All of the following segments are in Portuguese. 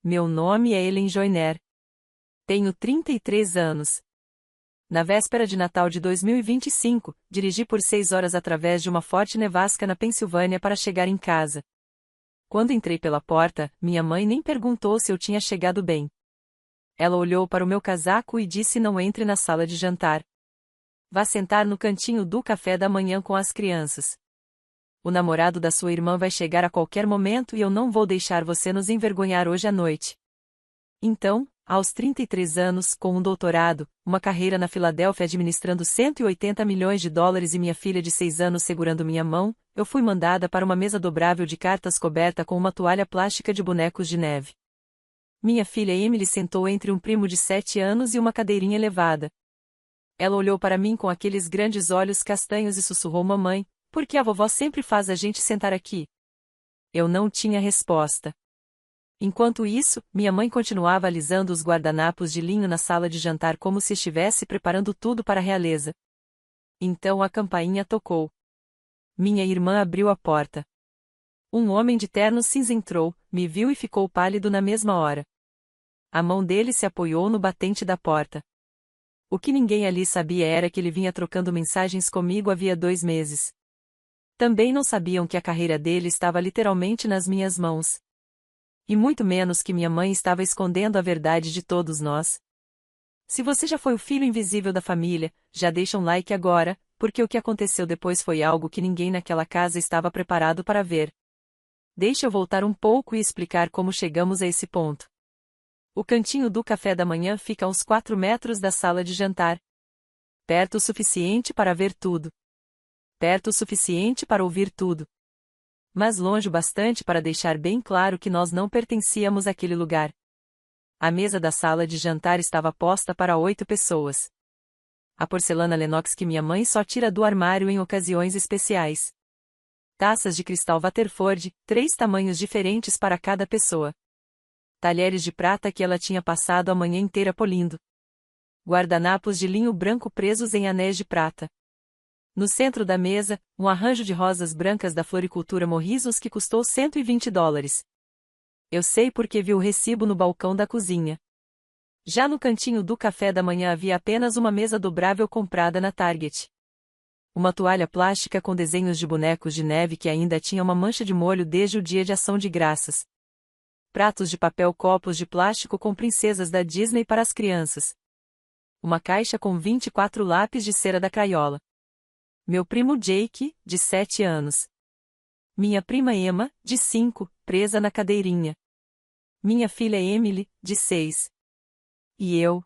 Meu nome é Ellen Joyner. Tenho 33 anos. Na véspera de Natal de 2025, dirigi por 6 horas através de uma forte nevasca na Pensilvânia para chegar em casa. Quando entrei pela porta, minha mãe nem perguntou se eu tinha chegado bem. Ela olhou para o meu casaco e disse: não entre na sala de jantar. Vá sentar no cantinho do café da manhã com as crianças. O namorado da sua irmã vai chegar a qualquer momento e eu não vou deixar você nos envergonhar hoje à noite. Então, aos 33 anos, com um doutorado, uma carreira na Filadélfia administrando 180 milhões de dólares e minha filha de 6 anos segurando minha mão, eu fui mandada para uma mesa dobrável de cartas coberta com uma toalha plástica de bonecos de neve. Minha filha Emily sentou entre um primo de 7 anos e uma cadeirinha elevada. Ela olhou para mim com aqueles grandes olhos castanhos e sussurrou: mamãe, por que a vovó sempre faz a gente sentar aqui? Eu não tinha resposta. Enquanto isso, minha mãe continuava alisando os guardanapos de linho na sala de jantar como se estivesse preparando tudo para a realeza. Então a campainha tocou. Minha irmã abriu a porta. Um homem de terno cinza entrou, me viu e ficou pálido na mesma hora. A mão dele se apoiou no batente da porta. O que ninguém ali sabia era que ele vinha trocando mensagens comigo havia 2 meses. Também não sabiam que a carreira dele estava literalmente nas minhas mãos. E muito menos que minha mãe estava escondendo a verdade de todos nós. Se você já foi o filho invisível da família, já deixa um like agora, porque o que aconteceu depois foi algo que ninguém naquela casa estava preparado para ver. Deixa eu voltar um pouco e explicar como chegamos a esse ponto. O cantinho do café da manhã fica a uns 4 metros da sala de jantar. Perto o suficiente para ver tudo. Perto o suficiente para ouvir tudo. Mas longe o bastante para deixar bem claro que nós não pertencíamos àquele lugar. A mesa da sala de jantar estava posta para 8 pessoas. A porcelana Lenox que minha mãe só tira do armário em ocasiões especiais. Taças de cristal Waterford, 3 tamanhos diferentes para cada pessoa. Talheres de prata que ela tinha passado a manhã inteira polindo. Guardanapos de linho branco presos em anéis de prata. No centro da mesa, um arranjo de rosas brancas da floricultura Morrisons que custou $120. Eu sei porque vi o recibo no balcão da cozinha. Já no cantinho do café da manhã havia apenas uma mesa dobrável comprada na Target. Uma toalha plástica com desenhos de bonecos de neve que ainda tinha uma mancha de molho desde o dia de ação de graças. Pratos de papel, copos de plástico com princesas da Disney para as crianças. Uma caixa com 24 lápis de cera da Crayola. Meu primo Jake, de 7 anos. Minha prima Emma, de 5, presa na cadeirinha. Minha filha Emily, de 6. E eu.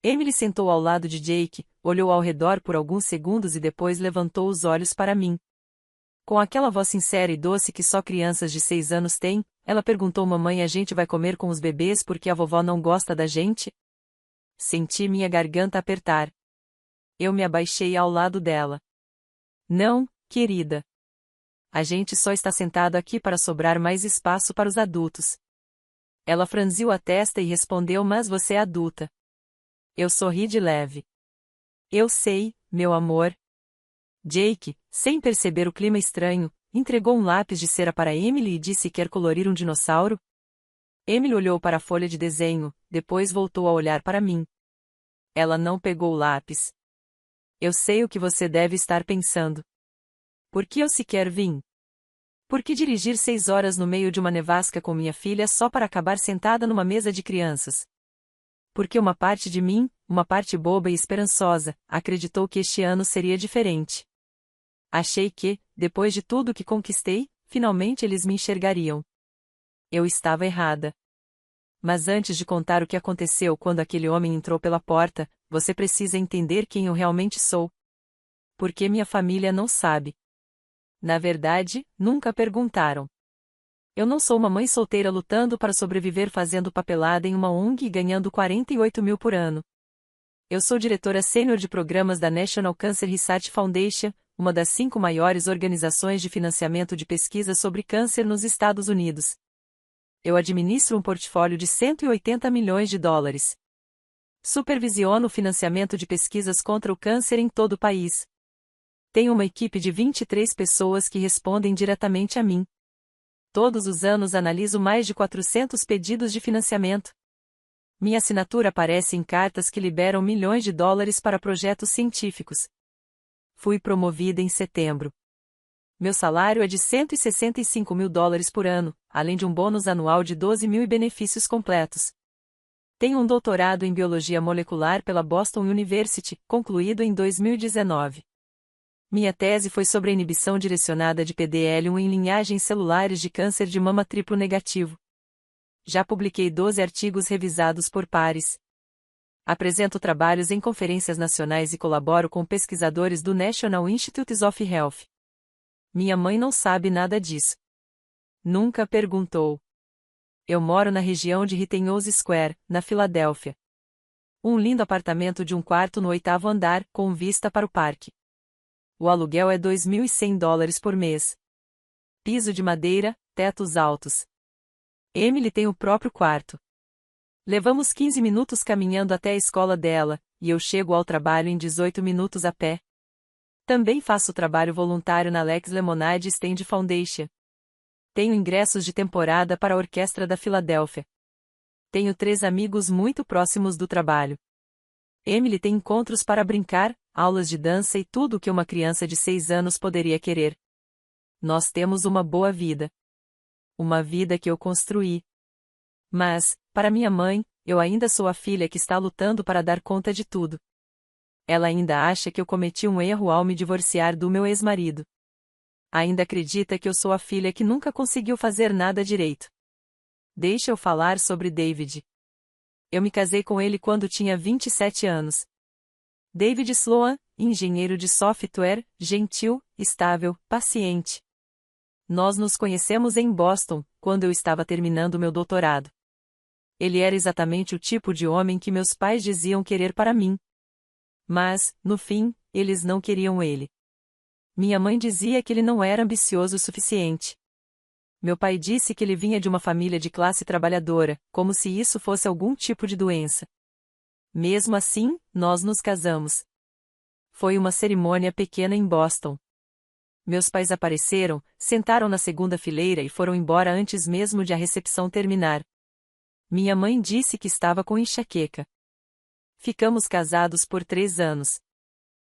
Emily sentou ao lado de Jake, olhou ao redor por alguns segundos e depois levantou os olhos para mim. Com aquela voz sincera e doce que só crianças de 6 anos têm, ela perguntou: mamãe, a gente vai comer com os bebês porque a vovó não gosta da gente? Senti minha garganta apertar. Eu me abaixei ao lado dela. Não, querida. A gente só está sentado aqui para sobrar mais espaço para os adultos. Ela franziu a testa e respondeu: mas você é adulta. Eu sorri de leve. Eu sei, meu amor. Jake, sem perceber o clima estranho, entregou um lápis de cera para Emily e disse: quer colorir um dinossauro? Emily olhou para a folha de desenho, depois voltou a olhar para mim. Ela não pegou o lápis. Eu sei o que você deve estar pensando. Por que eu sequer vim? Por que dirigir 6 horas no meio de uma nevasca com minha filha só para acabar sentada numa mesa de crianças? Porque uma parte de mim, uma parte boba e esperançosa, acreditou que este ano seria diferente. Achei que, depois de tudo que conquistei, finalmente eles me enxergariam. Eu estava errada. Mas antes de contar o que aconteceu quando aquele homem entrou pela porta, você precisa entender quem eu realmente sou. Porque minha família não sabe. Na verdade, nunca perguntaram. Eu não sou uma mãe solteira lutando para sobreviver fazendo papelada em uma ONG e ganhando 48 mil por ano. Eu sou diretora sênior de programas da National Cancer Research Foundation, uma das 5 maiores organizações de financiamento de pesquisa sobre câncer nos Estados Unidos. Eu administro um portfólio de 180 milhões de dólares. Supervisiono o financiamento de pesquisas contra o câncer em todo o país. Tenho uma equipe de 23 pessoas que respondem diretamente a mim. Todos os anos analiso mais de 400 pedidos de financiamento. Minha assinatura aparece em cartas que liberam milhões de dólares para projetos científicos. Fui promovida em setembro. Meu salário é de $165 mil por ano, além de um bônus anual de 12 mil e benefícios completos. Tenho um doutorado em biologia molecular pela Boston University, concluído em 2019. Minha tese foi sobre a inibição direcionada de PDL1 em linhagens celulares de câncer de mama triplo negativo. Já publiquei 12 artigos revisados por pares. Apresento trabalhos em conferências nacionais e colaboro com pesquisadores do National Institutes of Health. Minha mãe não sabe nada disso. Nunca perguntou. Eu moro na região de Rittenhouse Square, na Filadélfia. Um lindo apartamento de um quarto no 8º andar, com vista para o parque. O aluguel é $2.100 por mês. Piso de madeira, tetos altos. Emily tem o próprio quarto. Levamos 15 minutos caminhando até a escola dela, e eu chego ao trabalho em 18 minutos a pé. Também faço trabalho voluntário na Lex Lemonade Stand Foundation. Tenho ingressos de temporada para a Orquestra da Filadélfia. Tenho 3 amigos muito próximos do trabalho. Emily tem encontros para brincar, aulas de dança e tudo o que uma criança de 6 anos poderia querer. Nós temos uma boa vida. Uma vida que eu construí. Mas, para minha mãe, eu ainda sou a filha que está lutando para dar conta de tudo. Ela ainda acha que eu cometi um erro ao me divorciar do meu ex-marido. Ainda acredita que eu sou a filha que nunca conseguiu fazer nada direito. Deixa eu falar sobre David. Eu me casei com ele quando tinha 27 anos. David Sloan, engenheiro de software, gentil, estável, paciente. Nós nos conhecemos em Boston, quando eu estava terminando meu doutorado. Ele era exatamente o tipo de homem que meus pais diziam querer para mim. Mas, no fim, eles não queriam ele. Minha mãe dizia que ele não era ambicioso o suficiente. Meu pai disse que ele vinha de uma família de classe trabalhadora, como se isso fosse algum tipo de doença. Mesmo assim, nós nos casamos. Foi uma cerimônia pequena em Boston. Meus pais apareceram, sentaram na segunda fileira e foram embora antes mesmo de a recepção terminar. Minha mãe disse que estava com enxaqueca. Ficamos casados por 3 anos.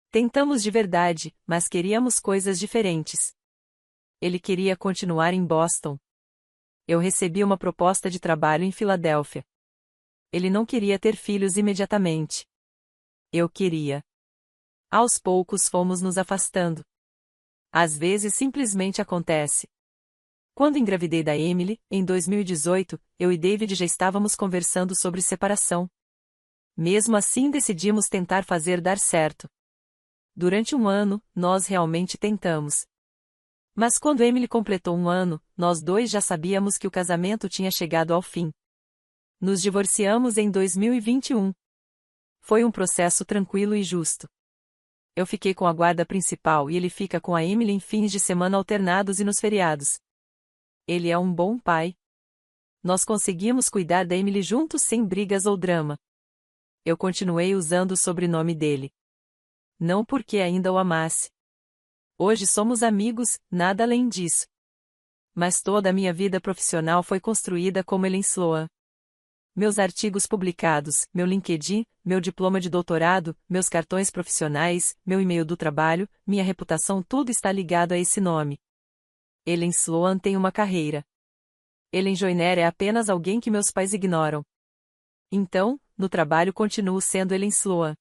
Tentamos de verdade, mas queríamos coisas diferentes. Ele queria continuar em Boston. Eu recebi uma proposta de trabalho em Filadélfia. Ele não queria ter filhos imediatamente. Eu queria. Aos poucos fomos nos afastando. Às vezes simplesmente acontece. Quando engravidei da Emily, em 2018, eu e David já estávamos conversando sobre separação. Mesmo assim decidimos tentar fazer dar certo. Durante um ano, nós realmente tentamos. Mas quando Emily completou 1 ano, nós dois já sabíamos que o casamento tinha chegado ao fim. Nos divorciamos em 2021. Foi um processo tranquilo e justo. Eu fiquei com a guarda principal e ele fica com a Emily em fins de semana alternados e nos feriados. Ele é um bom pai. Nós conseguimos cuidar da Emily juntos sem brigas ou drama. Eu continuei usando o sobrenome dele. Não porque ainda o amasse. Hoje somos amigos, nada além disso. Mas toda a minha vida profissional foi construída como Ellen Sloan. Meus artigos publicados, meu LinkedIn, meu diploma de doutorado, meus cartões profissionais, meu e-mail do trabalho, minha reputação, tudo está ligado a esse nome. Ellen Sloan tem uma carreira. Ellen Joyner é apenas alguém que meus pais ignoram. Então, no trabalho continuo sendo Ellen Sloan.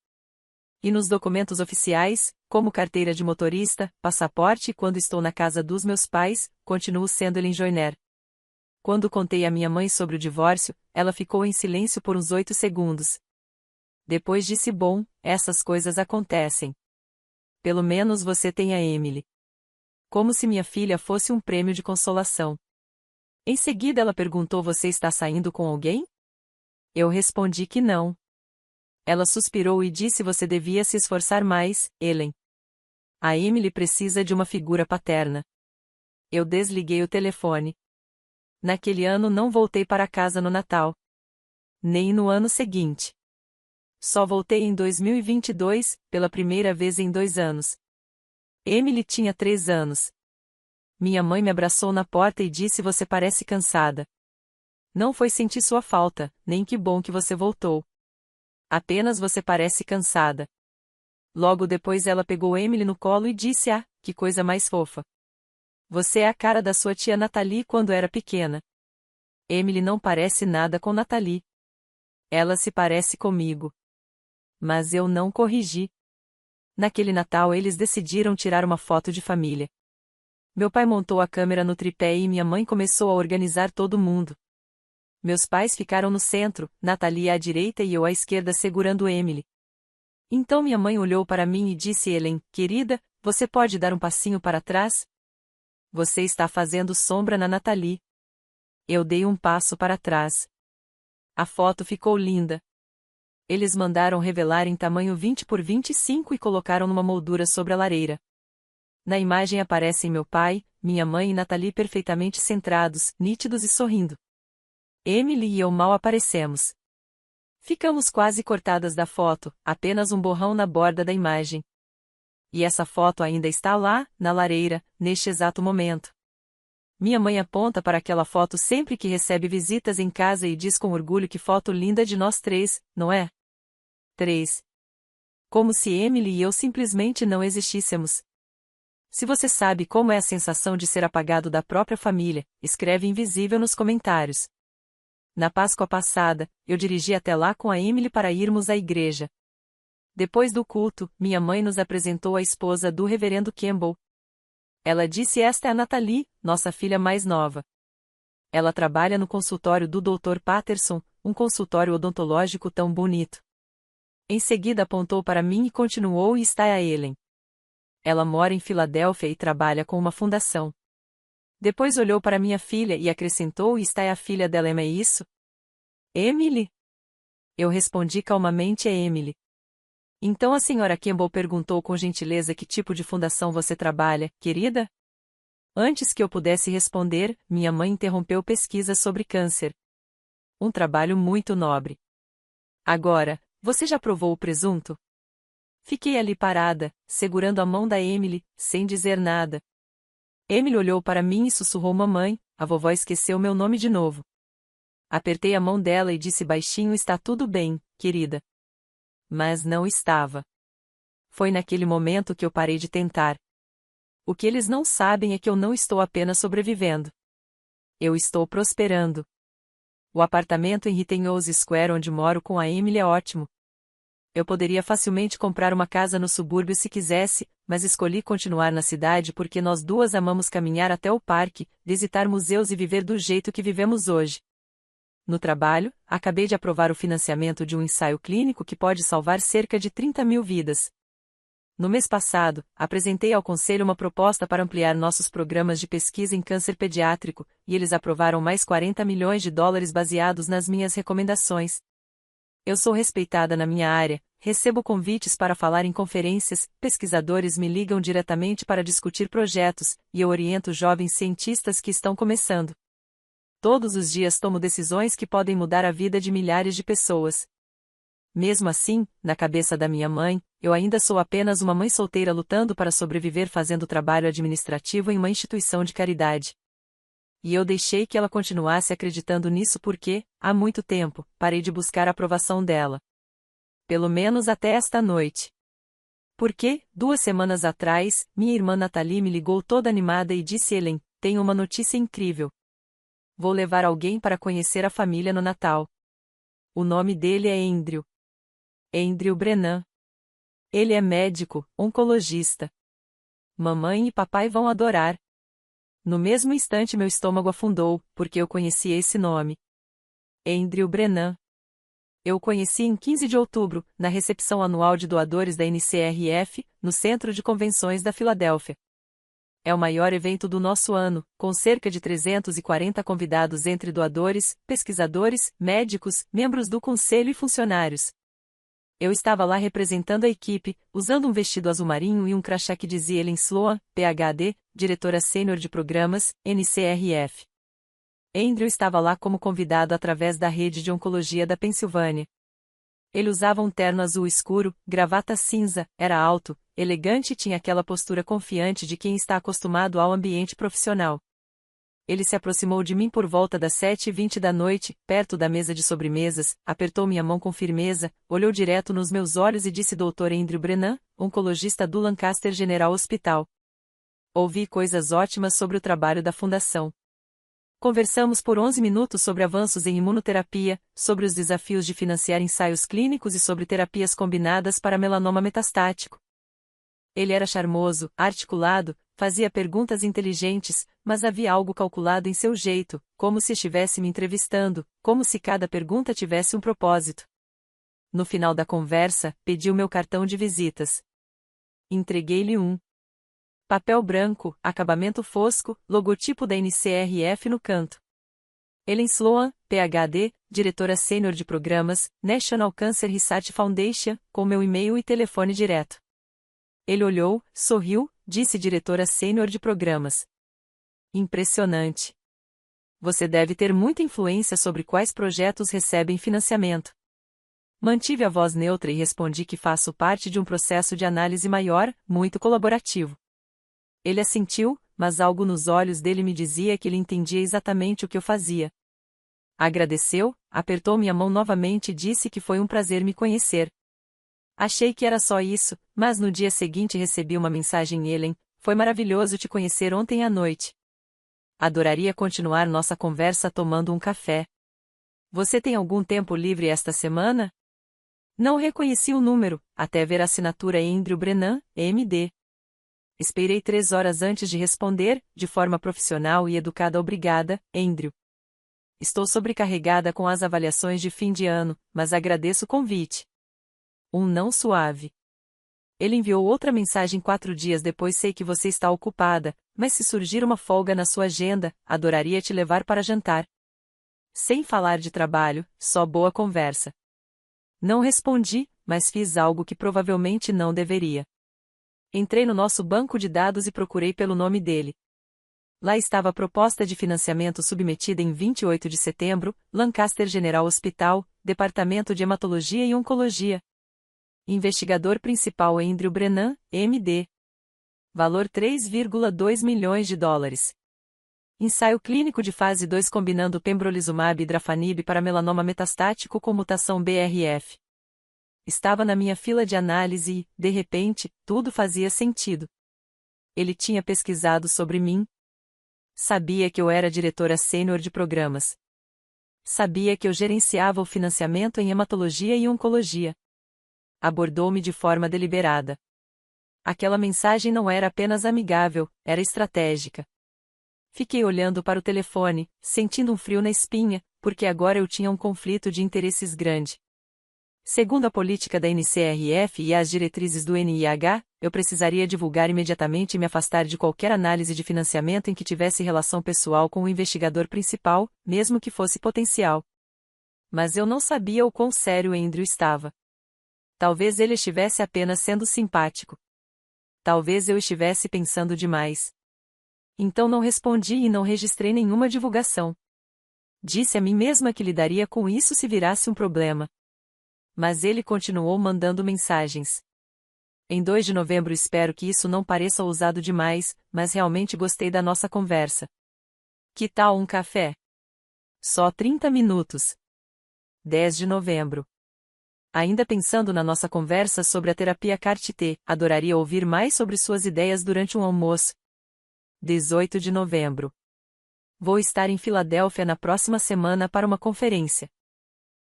E nos documentos oficiais, como carteira de motorista, passaporte e quando estou na casa dos meus pais, continuo sendo Ellen Joyner. Quando contei à minha mãe sobre o divórcio, ela ficou em silêncio por uns 8 segundos. Depois disse: bom, essas coisas acontecem. Pelo menos você tem a Emily. Como se minha filha fosse um prêmio de consolação. Em seguida ela perguntou: você está saindo com alguém? Eu respondi que não. Ela suspirou e disse: você devia se esforçar mais, Ellen. A Emily precisa de uma figura paterna. Eu desliguei o telefone. Naquele ano não voltei para casa no Natal. Nem no ano seguinte. Só voltei em 2022, pela primeira vez em 2 anos. Emily tinha 3 anos. Minha mãe me abraçou na porta e disse: "Você parece cansada. Não foi sentir sua falta, nem que bom que você voltou. Apenas você parece cansada." Logo depois ela pegou Emily no colo e disse: "Ah, que coisa mais fofa. Você é a cara da sua tia Nathalie quando era pequena." Emily não parece nada com Nathalie. Ela se parece comigo. Mas eu não corrigi. Naquele Natal eles decidiram tirar uma foto de família. Meu pai montou a câmera no tripé e minha mãe começou a organizar todo mundo. Meus pais ficaram no centro, Nathalie à direita e eu à esquerda segurando Emily. Então minha mãe olhou para mim e disse: "Ellen, querida, você pode dar um passinho para trás? Você está fazendo sombra na Nathalie." Eu dei um passo para trás. A foto ficou linda. Eles mandaram revelar em tamanho 20 por 25 e colocaram numa moldura sobre a lareira. Na imagem aparecem meu pai, minha mãe e Nathalie perfeitamente centrados, nítidos e sorrindo. Emily e eu mal aparecemos. Ficamos quase cortadas da foto, apenas um borrão na borda da imagem. E essa foto ainda está lá, na lareira, neste exato momento. Minha mãe aponta para aquela foto sempre que recebe visitas em casa e diz com orgulho: "Que foto linda de nós três, não é?" 3. Como se Emily e eu simplesmente não existíssemos. Se você sabe como é a sensação de ser apagado da própria família, escreve invisível nos comentários. Na Páscoa passada, eu dirigi até lá com a Emily para irmos à igreja. Depois do culto, minha mãe nos apresentou a esposa do reverendo Campbell. Ela disse: "Esta é a Nathalie, nossa filha mais nova. Ela trabalha no consultório do Dr. Patterson, um consultório odontológico tão bonito." Em seguida apontou para mim e continuou: "E está a Ellen. Ela mora em Filadélfia e trabalha com uma fundação." Depois olhou para minha filha e acrescentou: "E está a filha dela, é isso? Emily?" Eu respondi calmamente: "É Emily." Então a senhora Campbell perguntou com gentileza: "Que tipo de fundação você trabalha, querida?" Antes que eu pudesse responder, minha mãe interrompeu: "Pesquisa sobre câncer. Um trabalho muito nobre. Agora, você já provou o presunto?" Fiquei ali parada, segurando a mão da Emily, sem dizer nada. Emily olhou para mim e sussurrou: "Mamãe, a vovó esqueceu meu nome de novo." Apertei a mão dela e disse baixinho: "Está tudo bem, querida." Mas não estava. Foi naquele momento que eu parei de tentar. O que eles não sabem é que eu não estou apenas sobrevivendo. Eu estou prosperando. O apartamento em Rittenhouse Square onde moro com a Emily é ótimo. Eu poderia facilmente comprar uma casa no subúrbio se quisesse, mas escolhi continuar na cidade porque nós duas amamos caminhar até o parque, visitar museus e viver do jeito que vivemos hoje. No trabalho, acabei de aprovar o financiamento de um ensaio clínico que pode salvar cerca de 30.000 vidas. No mês passado, apresentei ao Conselho uma proposta para ampliar nossos programas de pesquisa em câncer pediátrico, e eles aprovaram mais 40 milhões de dólares baseados nas minhas recomendações. Eu sou respeitada na minha área, recebo convites para falar em conferências, pesquisadores me ligam diretamente para discutir projetos, e eu oriento jovens cientistas que estão começando. Todos os dias tomo decisões que podem mudar a vida de milhares de pessoas. Mesmo assim, na cabeça da minha mãe, eu ainda sou apenas uma mãe solteira lutando para sobreviver fazendo trabalho administrativo em uma instituição de caridade. E eu deixei que ela continuasse acreditando nisso porque, há muito tempo, parei de buscar a aprovação dela. Pelo menos até esta noite. Porque, 2 semanas atrás, minha irmã Nathalie me ligou toda animada e disse: "Ellen, tenho uma notícia incrível. Vou levar alguém para conhecer a família no Natal. O nome dele é Andrew. Andrew Brennan. Ele é médico, oncologista. Mamãe e papai vão adorar." No mesmo instante meu estômago afundou, porque eu conhecia esse nome. Andrew Brennan. Eu o conheci em 15 de outubro, na recepção anual de doadores da NCRF, no Centro de Convenções da Filadélfia. É o maior evento do nosso ano, com cerca de 340 convidados entre doadores, pesquisadores, médicos, membros do conselho e funcionários. Eu estava lá representando a equipe, usando um vestido azul marinho e um crachá que dizia Ellen Sloan, Ph.D., diretora sênior de programas, NCRF. Andrew estava lá como convidado através da rede de oncologia da Pensilvânia. Ele usava um terno azul escuro, gravata cinza, era alto, elegante e tinha aquela postura confiante de quem está acostumado ao ambiente profissional. Ele se aproximou de mim por volta das 7h20 da noite, perto da mesa de sobremesas, apertou minha mão com firmeza, olhou direto nos meus olhos e disse: Dr. Andrew Brennan, oncologista do Lancaster General Hospital. Ouvi coisas ótimas sobre o trabalho da fundação. Conversamos por 11 minutos sobre avanços em imunoterapia, sobre os desafios de financiar ensaios clínicos e sobre terapias combinadas para melanoma metastático. Ele era charmoso, articulado, fazia perguntas inteligentes, mas havia algo calculado em seu jeito, como se estivesse me entrevistando, como se cada pergunta tivesse um propósito. No final da conversa, pediu meu cartão de visitas. Entreguei-lhe um papel branco, acabamento fosco, logotipo da NCRF no canto. Ellen Sloan, PhD, diretora sênior de programas, National Cancer Research Foundation, com meu e-mail e telefone direto. Ele olhou, sorriu, disse: diretora sênior de programas. Impressionante. Você deve ter muita influência sobre quais projetos recebem financiamento. Mantive a voz neutra e respondi que faço parte de um processo de análise maior, muito colaborativo. Ele assentiu, mas algo nos olhos dele me dizia que ele entendia exatamente o que eu fazia. Agradeceu, apertou minha mão novamente e disse que foi um prazer me conhecer. Achei que era só isso, mas no dia seguinte recebi uma mensagem: Ellen, foi maravilhoso te conhecer ontem à noite. Adoraria continuar nossa conversa tomando um café. Você tem algum tempo livre esta semana? Não reconheci o número, até ver a assinatura Andrew Brennan, MD. Esperei 3 horas antes de responder, de forma profissional e educada. Obrigada, Andrew. Estou sobrecarregada com as avaliações de fim de ano, mas agradeço o convite. Um não suave. Ele enviou outra mensagem 4 dias depois: sei que você está ocupada, mas se surgir uma folga na sua agenda, adoraria te levar para jantar. Sem falar de trabalho, só boa conversa. Não respondi, mas fiz algo que provavelmente não deveria. Entrei no nosso banco de dados e procurei pelo nome dele. Lá estava a proposta de financiamento submetida em 28 de setembro, Lancaster General Hospital, Departamento de Hematologia e Oncologia. Investigador principal Andrew Brennan, MD. Valor $3,2 milhões. Ensaio clínico de fase 2 combinando pembrolizumab e drafanib para melanoma metastático com mutação BRF. Estava na minha fila de análise e, de repente, tudo fazia sentido. Ele tinha pesquisado sobre mim. Sabia que eu era diretora sênior de programas. Sabia que eu gerenciava o financiamento em hematologia e oncologia. Abordou-me de forma deliberada. Aquela mensagem não era apenas amigável, era estratégica. Fiquei olhando para o telefone, sentindo um frio na espinha, porque agora eu tinha um conflito de interesses grande. Segundo a política da NCRF e as diretrizes do NIH, eu precisaria divulgar imediatamente e me afastar de qualquer análise de financiamento em que tivesse relação pessoal com o investigador principal, mesmo que fosse potencial. Mas eu não sabia o quão sério Andrew estava. Talvez ele estivesse apenas sendo simpático. Talvez eu estivesse pensando demais. Então não respondi e não registrei nenhuma divulgação. Disse a mim mesma que lidaria com isso se virasse um problema. Mas ele continuou mandando mensagens. Em 2 de novembro: espero que isso não pareça ousado demais, mas realmente gostei da nossa conversa. Que tal um café? Só 30 minutos. 10 de novembro. Ainda pensando na nossa conversa sobre a terapia CAR-T, adoraria ouvir mais sobre suas ideias durante um almoço. 18 de novembro. Vou estar em Filadélfia na próxima semana para uma conferência.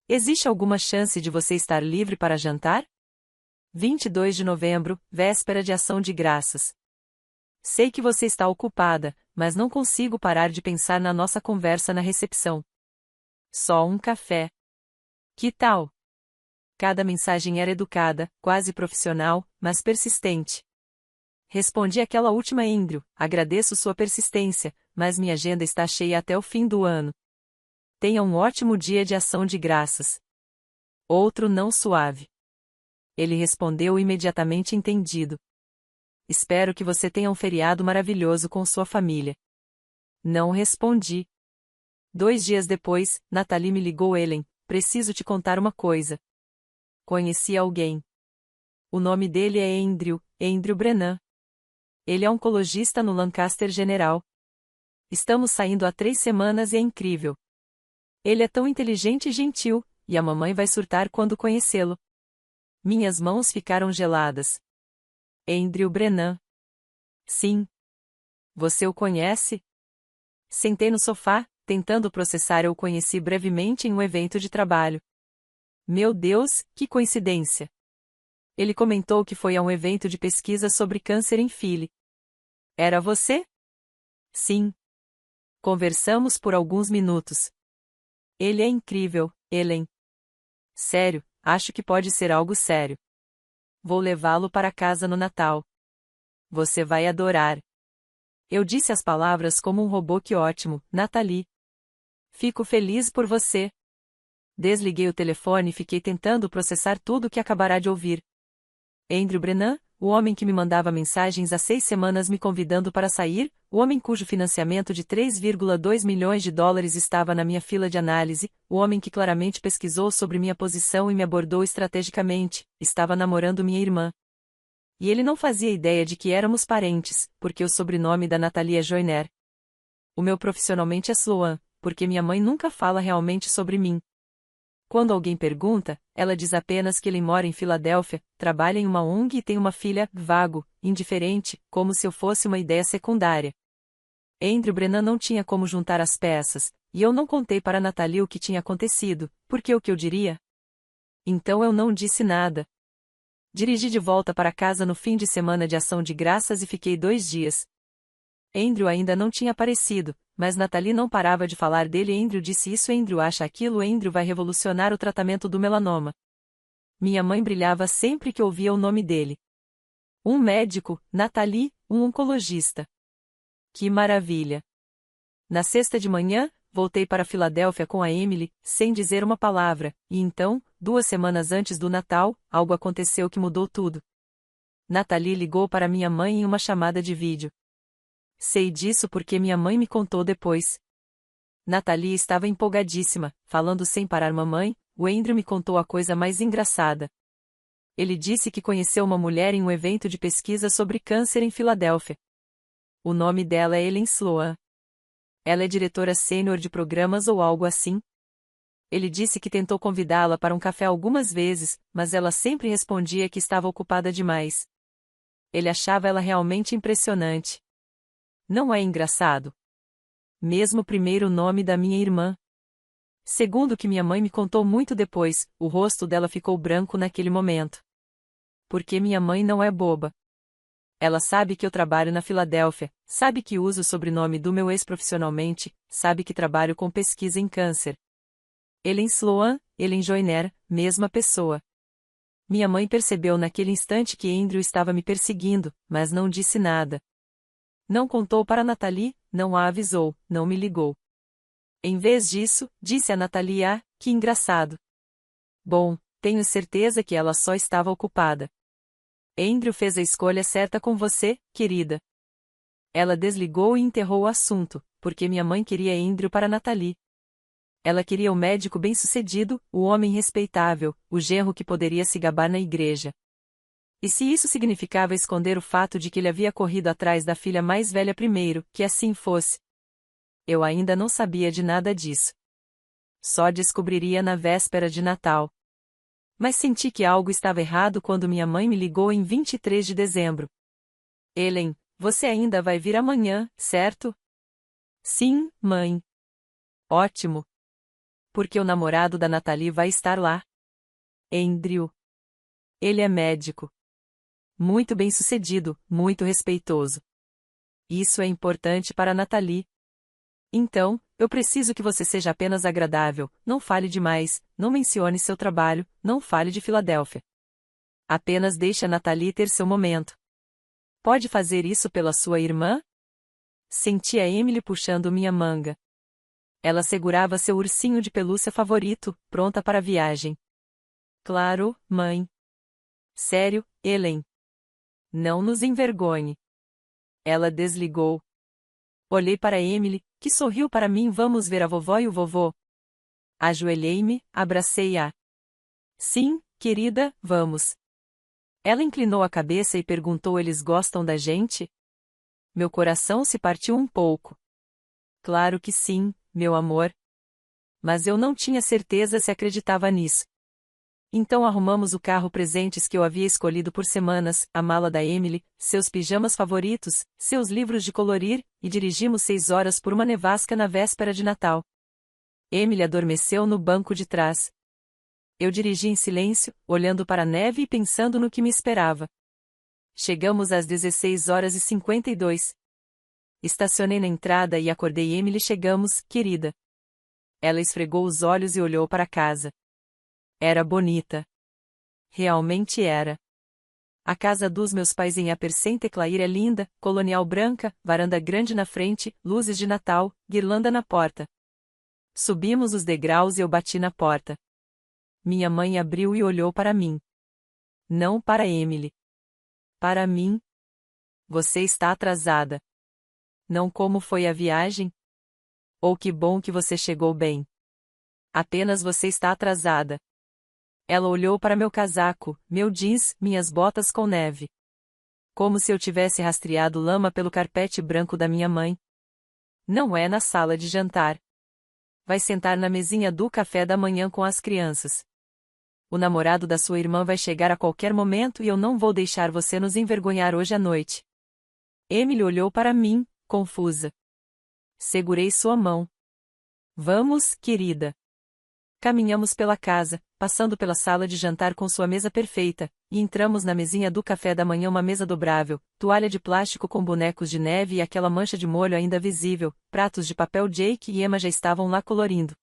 Existe alguma chance de você estar livre para jantar? 22 de novembro, véspera de Ação de Graças. Sei que você está ocupada, mas não consigo parar de pensar na nossa conversa na recepção. Só um café. Que tal? Cada mensagem era educada, quase profissional, mas persistente. Respondi aquela última: Andrew, agradeço sua persistência, mas minha agenda está cheia até o fim do ano. Tenha um ótimo dia de Ação de Graças. Outro não suave. Ele respondeu imediatamente: entendido. Espero que você tenha um feriado maravilhoso com sua família. Não respondi. 2 dias depois, Natalie me ligou: Ellen, preciso te contar uma coisa. Conheci alguém. O nome dele é Andrew Brennan. Ele é oncologista no Lancaster General. Estamos saindo há 3 semanas e é incrível. Ele é tão inteligente e gentil, e a mamãe vai surtar quando conhecê-lo. Minhas mãos ficaram geladas. Andrew Brennan. Sim. Você o conhece? Sentei no sofá, tentando processar. Eu o conheci brevemente em um evento de trabalho. Meu Deus, que coincidência! Ele comentou que foi a um evento de pesquisa sobre câncer em Philly. Era você? Sim. Conversamos por alguns minutos. Ele é incrível, Ellen. Sério, acho que pode ser algo sério. Vou levá-lo para casa no Natal. Você vai adorar. Eu disse as palavras como um robô. Que ótimo, Nathalie. Fico feliz por você. Desliguei o telefone e fiquei tentando processar tudo o que acabará de ouvir. Andrew Brennan, o homem que me mandava mensagens há 6 semanas me convidando para sair, o homem cujo financiamento de 3,2 milhões de dólares estava na minha fila de análise, o homem que claramente pesquisou sobre minha posição e me abordou estrategicamente, estava namorando minha irmã. E ele não fazia ideia de que éramos parentes, porque o sobrenome da Nathalie é Joyner. O meu profissionalmente é Sloan, porque minha mãe nunca fala realmente sobre mim. Quando alguém pergunta, ela diz apenas que ele mora em Filadélfia, trabalha em uma ONG e tem uma filha, vago, indiferente, como se eu fosse uma ideia secundária. Andrew Brennan não tinha como juntar as peças, e eu não contei para Nathalie o que tinha acontecido, porque o que eu diria? Então eu não disse nada. Dirigi de volta para casa no fim de semana de ação de graças e fiquei 2 dias. Andrew ainda não tinha aparecido, mas Nathalie não parava de falar dele. Andrew disse isso, Andrew acha aquilo, Andrew vai revolucionar o tratamento do melanoma. Minha mãe brilhava sempre que ouvia o nome dele. Um médico, Nathalie, um oncologista. Que maravilha! Na sexta de manhã, voltei para Filadélfia com a Emily, sem dizer uma palavra, e então, 2 semanas antes do Natal, algo aconteceu que mudou tudo. Nathalie ligou para minha mãe em uma chamada de vídeo. Sei disso porque minha mãe me contou depois. Nathalie estava empolgadíssima, falando sem parar. Mamãe, o Andrew me contou a coisa mais engraçada. Ele disse que conheceu uma mulher em um evento de pesquisa sobre câncer em Filadélfia. O nome dela é Ellen Sloan. Ela é diretora sênior de programas ou algo assim. Ele disse que tentou convidá-la para um café algumas vezes, mas ela sempre respondia que estava ocupada demais. Ele achava ela realmente impressionante. Não é engraçado? Mesmo o primeiro nome da minha irmã. Segundo o que minha mãe me contou muito depois, o rosto dela ficou branco naquele momento. Porque minha mãe não é boba. Ela sabe que eu trabalho na Filadélfia, sabe que uso o sobrenome do meu ex profissionalmente, sabe que trabalho com pesquisa em câncer. Ellen Sloan, Ellen Joyner, mesma pessoa. Minha mãe percebeu naquele instante que Andrew estava me perseguindo, mas não disse nada. Não contou para Nathalie, não a avisou, não me ligou. Em vez disso, disse a Nathalie: ah, que engraçado. Bom, tenho certeza que ela só estava ocupada. Andrew fez a escolha certa com você, querida. Ela desligou e enterrou o assunto, porque minha mãe queria Andrew para Nathalie. Ela queria o médico bem-sucedido, o homem respeitável, o genro que poderia se gabar na igreja. E se isso significava esconder o fato de que ele havia corrido atrás da filha mais velha primeiro, que assim fosse. Eu ainda não sabia de nada disso. Só descobriria na véspera de Natal. Mas senti que algo estava errado quando minha mãe me ligou em 23 de dezembro. Ellen, você ainda vai vir amanhã, certo? Sim, mãe. Ótimo. Porque o namorado da Nathalie vai estar lá. Andrew. Ele é médico. Muito bem-sucedido, muito respeitoso. Isso é importante para Nathalie. Então, eu preciso que você seja apenas agradável, não fale demais, não mencione seu trabalho, não fale de Filadélfia. Apenas deixe a Nathalie ter seu momento. Pode fazer isso pela sua irmã? Senti a Emily puxando minha manga. Ela segurava seu ursinho de pelúcia favorito, pronta para a viagem. Claro, mãe. Sério, Ellen. Não nos envergonhe. Ela desligou. Olhei para Emily, que sorriu para mim. Vamos ver a vovó e o vovô? Ajoelhei-me, abracei-a. Sim, querida, vamos. Ela inclinou a cabeça e perguntou: eles gostam da gente? Meu coração se partiu um pouco. Claro que sim, meu amor. Mas eu não tinha certeza se acreditava nisso. Então arrumamos o carro presentes que eu havia escolhido por semanas, a mala da Emily, seus pijamas favoritos, seus livros de colorir, e dirigimos 6 horas por uma nevasca na véspera de Natal. Emily adormeceu no banco de trás. Eu dirigi em silêncio, olhando para a neve e pensando no que me esperava. Chegamos às 16h52. Estacionei na entrada e acordei Emily. Chegamos, querida. Ela esfregou os olhos e olhou para a casa. Era bonita. Realmente era. A casa dos meus pais em Upper St. Clair é linda, colonial branca, varanda grande na frente, luzes de Natal, guirlanda na porta. Subimos os degraus e eu bati na porta. Minha mãe abriu e olhou para mim. Não para Emily. Para mim. Você está atrasada. Não, como foi a viagem? Oh, que bom que você chegou bem. Apenas você está atrasada. Ela olhou para meu casaco, meu jeans, minhas botas com neve. Como se eu tivesse rastreado lama pelo carpete branco da minha mãe. Não é na sala de jantar. Vai sentar na mesinha do café da manhã com as crianças. O namorado da sua irmã vai chegar a qualquer momento e eu não vou deixar você nos envergonhar hoje à noite. Emily olhou para mim, confusa. Segurei sua mão. Vamos, querida. Caminhamos pela casa, passando pela sala de jantar com sua mesa perfeita, e entramos na mesinha do café da manhã, uma mesa dobrável, toalha de plástico com bonecos de neve e aquela mancha de molho ainda visível, pratos de papel. Jake e Emma já estavam lá colorindo.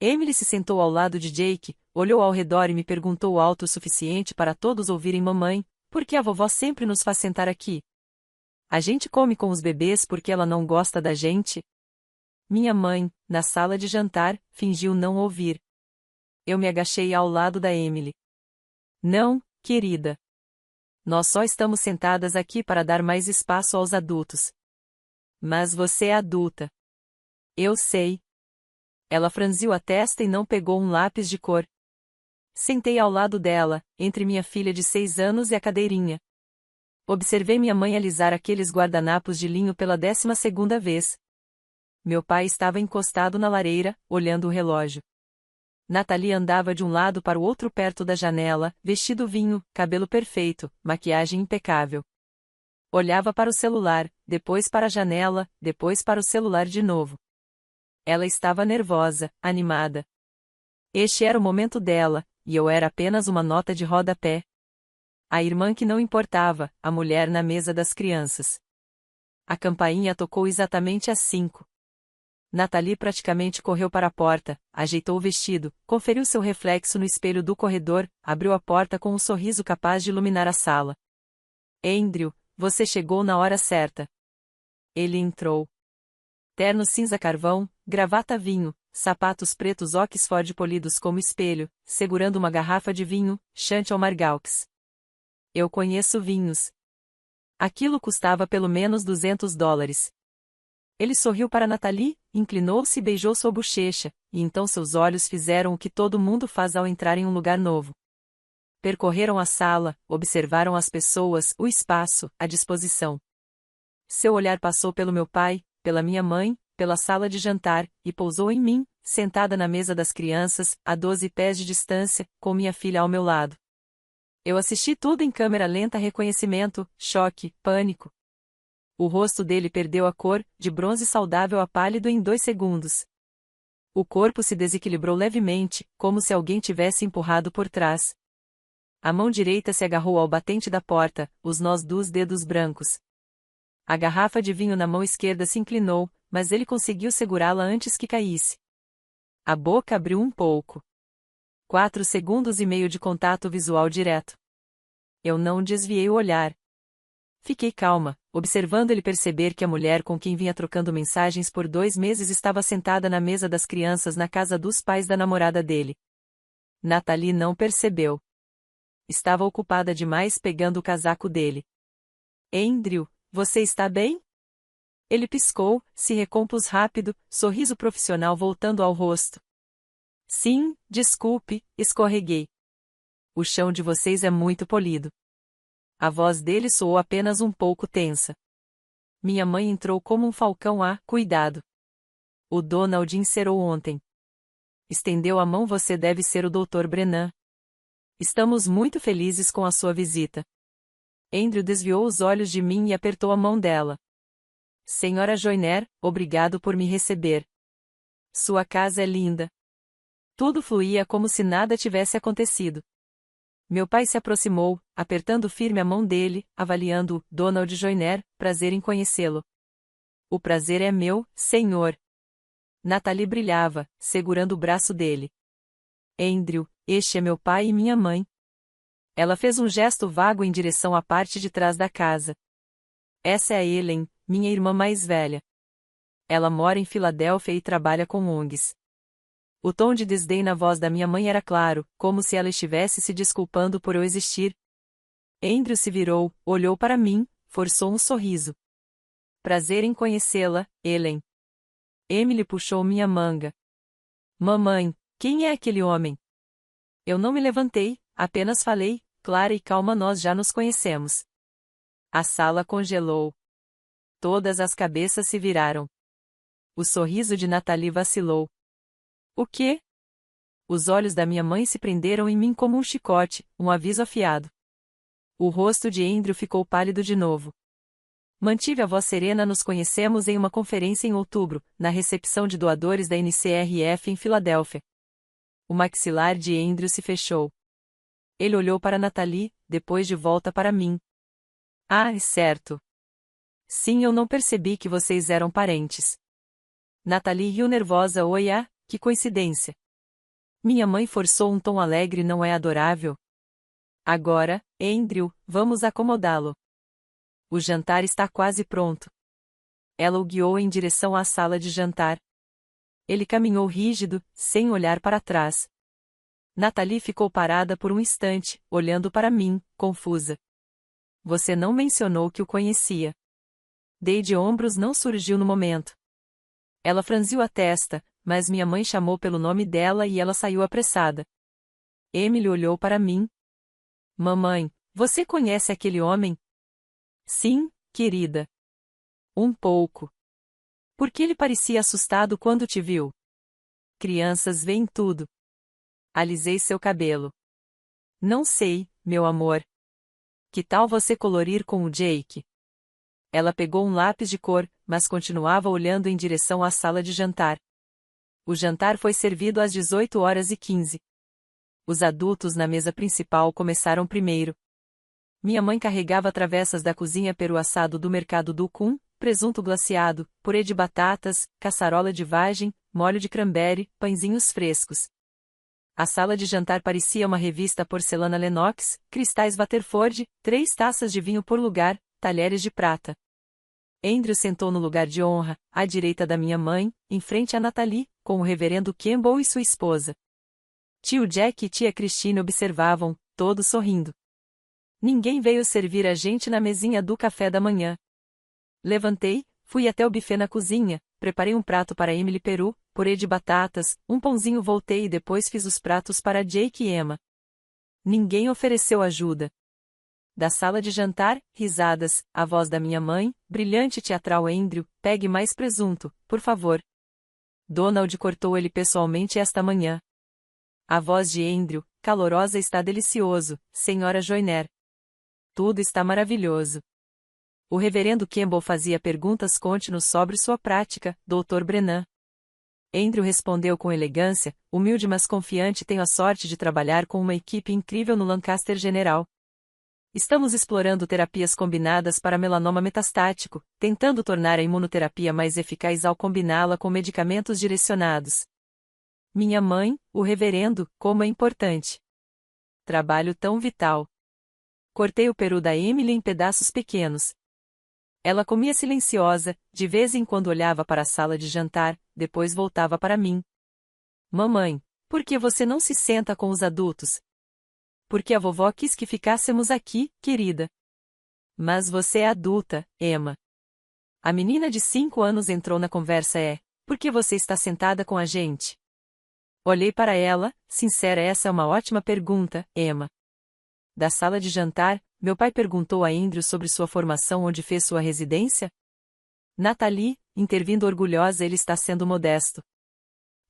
Emily se sentou ao lado de Jake, olhou ao redor e me perguntou alto o suficiente para todos ouvirem: mamãe, por que a vovó sempre nos faz sentar aqui? A gente come com os bebês porque ela não gosta da gente? Minha mãe, na sala de jantar, fingiu não ouvir. Eu me agachei ao lado da Emily. Não, querida. Nós só estamos sentadas aqui para dar mais espaço aos adultos. Mas você é adulta. Eu sei. Ela franziu a testa e não pegou um lápis de cor. Sentei ao lado dela, entre minha filha de 6 anos e a cadeirinha. Observei minha mãe alisar aqueles guardanapos de linho pela 12ª vez. Meu pai estava encostado na lareira, olhando o relógio. Natalie andava de um lado para o outro perto da janela, vestido vinho, cabelo perfeito, maquiagem impecável. Olhava para o celular, depois para a janela, depois para o celular de novo. Ela estava nervosa, animada. Este era o momento dela, e eu era apenas uma nota de rodapé. A irmã que não importava, a mulher na mesa das crianças. A campainha tocou exatamente às 5. Natalie praticamente correu para a porta, ajeitou o vestido, conferiu seu reflexo no espelho do corredor, abriu a porta com um sorriso capaz de iluminar a sala. Andrew, você chegou na hora certa. Ele entrou. Terno cinza carvão, gravata vinho, sapatos pretos Oxford polidos como espelho, segurando uma garrafa de vinho, Chantal Margalx. Eu conheço vinhos. Aquilo custava pelo menos $200. Ele sorriu para Natalie, inclinou-se e beijou sua bochecha, e então seus olhos fizeram o que todo mundo faz ao entrar em um lugar novo. Percorreram a sala, observaram as pessoas, o espaço, a disposição. Seu olhar passou pelo meu pai, pela minha mãe, pela sala de jantar, e pousou em mim, sentada na mesa das crianças, a 12 pés de distância, com minha filha ao meu lado. Eu assisti tudo em câmera lenta: reconhecimento, choque, pânico. O rosto dele perdeu a cor, de bronze saudável a pálido em 2 segundos. O corpo se desequilibrou levemente, como se alguém tivesse empurrado por trás. A mão direita se agarrou ao batente da porta, os nós dos dedos brancos. A garrafa de vinho na mão esquerda se inclinou, mas ele conseguiu segurá-la antes que caísse. A boca abriu um pouco. 4 segundos e meio de contato visual direto. Eu não desviei o olhar. Fiquei calma, observando ele perceber que a mulher com quem vinha trocando mensagens por 2 meses estava sentada na mesa das crianças na casa dos pais da namorada dele. Natalie não percebeu. Estava ocupada demais pegando o casaco dele. Andrew, você está bem? Ele piscou, se recompôs rápido, sorriso profissional voltando ao rosto. Sim, desculpe, escorreguei. o chão de vocês é muito polido. A voz dele soou apenas um pouco tensa. Minha mãe entrou como um falcão cuidado. O Donald encerou ontem. Estendeu a mão. Você deve ser o Dr. Brennan. Estamos muito felizes com a sua visita. Andrew desviou os olhos de mim e apertou a mão dela. Senhora Joyner, obrigado por me receber. Sua casa é linda. Tudo fluía como se nada tivesse acontecido. Meu pai se aproximou, apertando firme a mão dele, avaliando-o. Donald Joyner, prazer em conhecê-lo. O prazer é meu, senhor. Natalie brilhava, segurando o braço dele. Andrew, este é meu pai e minha mãe. Ela fez um gesto vago em direção à parte de trás da casa. Essa é a Ellen, minha irmã mais velha. Ela mora em Filadélfia e trabalha com ONGs. O tom de desdém na voz da minha mãe era claro, como se ela estivesse se desculpando por eu existir. Andrew se virou, olhou para mim, forçou um sorriso. Prazer em conhecê-la, Ellen. Emily puxou minha manga. Mamãe, quem é aquele homem? Eu não me levantei, apenas falei, clara e calma, nós já nos conhecemos. A sala congelou. Todas as cabeças se viraram. O sorriso de Natalie vacilou. O quê? Os olhos da minha mãe se prenderam em mim como um chicote, um aviso afiado. O rosto de Andrew ficou pálido de novo. Mantive a voz serena. Nos conhecemos em uma conferência em outubro, na recepção de doadores da NCRF em Filadélfia. O maxilar de Andrew se fechou. Ele olhou para Natalie, depois de volta para mim. Ah, é certo. Sim, eu não percebi que vocês eram parentes. Natalie riu nervosa. Oi, que coincidência. Minha mãe forçou um tom alegre. Não é adorável? Agora, Andrew, vamos acomodá-lo. O jantar está quase pronto. Ela o guiou em direção à sala de jantar. Ele caminhou rígido, sem olhar para trás. Natalie ficou parada por um instante, olhando para mim, confusa. Você não mencionou que o conhecia. Dei de ombros. Não surgiu no momento. Ela franziu a testa, mas minha mãe chamou pelo nome dela e ela saiu apressada. Emily olhou para mim. Mamãe, você conhece aquele homem? Sim, querida. Um pouco. Por que ele parecia assustado quando te viu? Crianças veem tudo. Alisei seu cabelo. Não sei, meu amor. Que tal você colorir com o Jake? Ela pegou um lápis de cor, mas continuava olhando em direção à sala de jantar. O jantar foi servido às 18h15. Os adultos na mesa principal começaram primeiro. Minha mãe carregava travessas da cozinha para o assado do mercado do Cum, presunto glaciado, purê de batatas, caçarola de vagem, molho de cranberry, pãezinhos frescos. A sala de jantar parecia uma revista porcelana Lenox, cristais Waterford, 3 taças de vinho por lugar, talheres de prata. Andrew sentou no lugar de honra, à direita da minha mãe, em frente a Natalie, com o reverendo Campbell e sua esposa. Tio Jack e tia Christine observavam, todos sorrindo. Ninguém veio servir a gente na mesinha do café da manhã. Levantei, fui até o buffet na cozinha, preparei um prato para Emily peru, purê de batatas, um pãozinho, voltei e depois fiz os pratos para Jake e Emma. Ninguém ofereceu ajuda. Da sala de jantar, risadas, a voz da minha mãe, brilhante e teatral. Andrew, pegue mais presunto, por favor. Donald cortou ele pessoalmente esta manhã. A voz de Andrew, calorosa. Está delicioso, senhora Joyner. Tudo está maravilhoso. O reverendo Campbell fazia perguntas. Conte-nos sobre sua prática, Dr. Brennan. Andrew respondeu com elegância, humilde mas confiante. Tenho a sorte de trabalhar com uma equipe incrível no Lancaster General. Estamos explorando terapias combinadas para melanoma metastático, tentando tornar a imunoterapia mais eficaz ao combiná-la com medicamentos direcionados. Minha mãe, o reverendo, como é importante. Trabalho tão vital. Cortei o peru da Emily em pedaços pequenos. Ela comia silenciosa, de vez em quando olhava para a sala de jantar, depois voltava para mim. Mamãe, por que você não se senta com os adultos? Porque a vovó quis que ficássemos aqui, querida. Mas você é adulta, Emma. A menina de 5 anos entrou na conversa. Por que você está sentada com a gente? Olhei para ela, sincera. Essa é uma ótima pergunta, Emma. Da sala de jantar, meu pai perguntou a Andrew sobre sua formação onde fez sua residência. Nathalie, intervindo orgulhosa, ele está sendo modesto.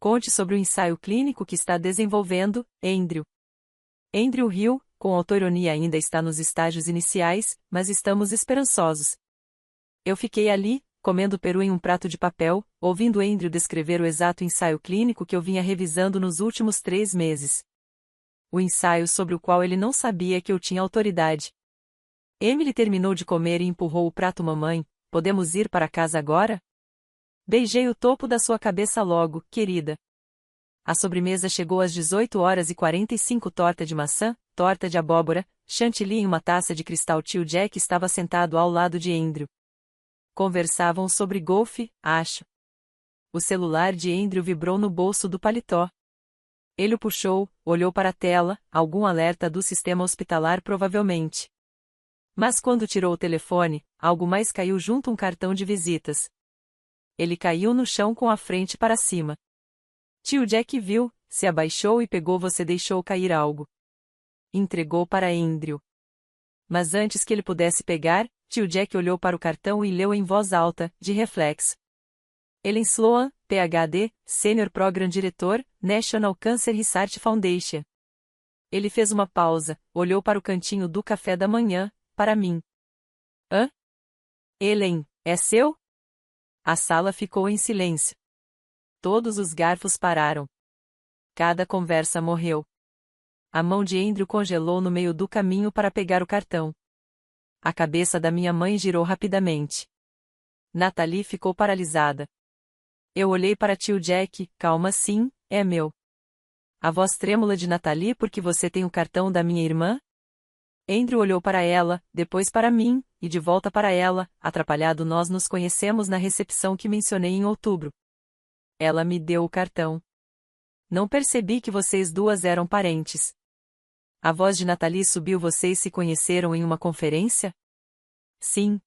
Conte sobre o ensaio clínico que está desenvolvendo, Andrew. Andrew riu, com autoironia ainda está nos estágios iniciais, mas estamos esperançosos. Eu fiquei ali, comendo peru em um prato de papel, ouvindo Andrew descrever o exato ensaio clínico que eu vinha revisando nos últimos 3 meses. O ensaio sobre o qual ele não sabia que eu tinha autoridade. Emily terminou de comer e empurrou o prato. Mamãe, podemos ir para casa agora? Beijei o topo da sua cabeça logo, querida. A sobremesa chegou às 18h45. Torta de maçã, torta de abóbora, chantilly em uma taça de cristal. Tio Jack estava sentado ao lado de Andrew. Conversavam sobre golfe, acho. O celular de Andrew vibrou no bolso do paletó. Ele o puxou, olhou para a tela, algum alerta do sistema hospitalar provavelmente. Mas quando tirou o telefone, algo mais caiu junto, um cartão de visitas. Ele caiu no chão com a frente para cima. Tio Jack viu, se abaixou e pegou. Você deixou cair algo. Entregou para Andrew. Mas antes que ele pudesse pegar, Tio Jack olhou para o cartão e leu em voz alta, de reflexo. Ellen Sloan, Ph.D., Senior Program Director, National Cancer Research Foundation. Ele fez uma pausa, olhou para o cantinho do café da manhã, para mim. Hã? Ellen, é seu? A sala ficou em silêncio. Todos os garfos pararam. Cada conversa morreu. A mão de Andrew congelou no meio do caminho para pegar o cartão. A cabeça da minha mãe girou rapidamente. Nathalie ficou paralisada. Eu olhei para tio Jack. Calma, sim, é meu. A voz trêmula de Nathalie. Porque você tem o cartão da minha irmã? Andrew olhou para ela, depois para mim, e de volta para ela, atrapalhado. Nós nos conhecemos na recepção que mencionei em outubro. Ela me deu o cartão. Não percebi que vocês duas eram parentes. A voz de Nathalie subiu. Vocês se conheceram em uma conferência? Sim.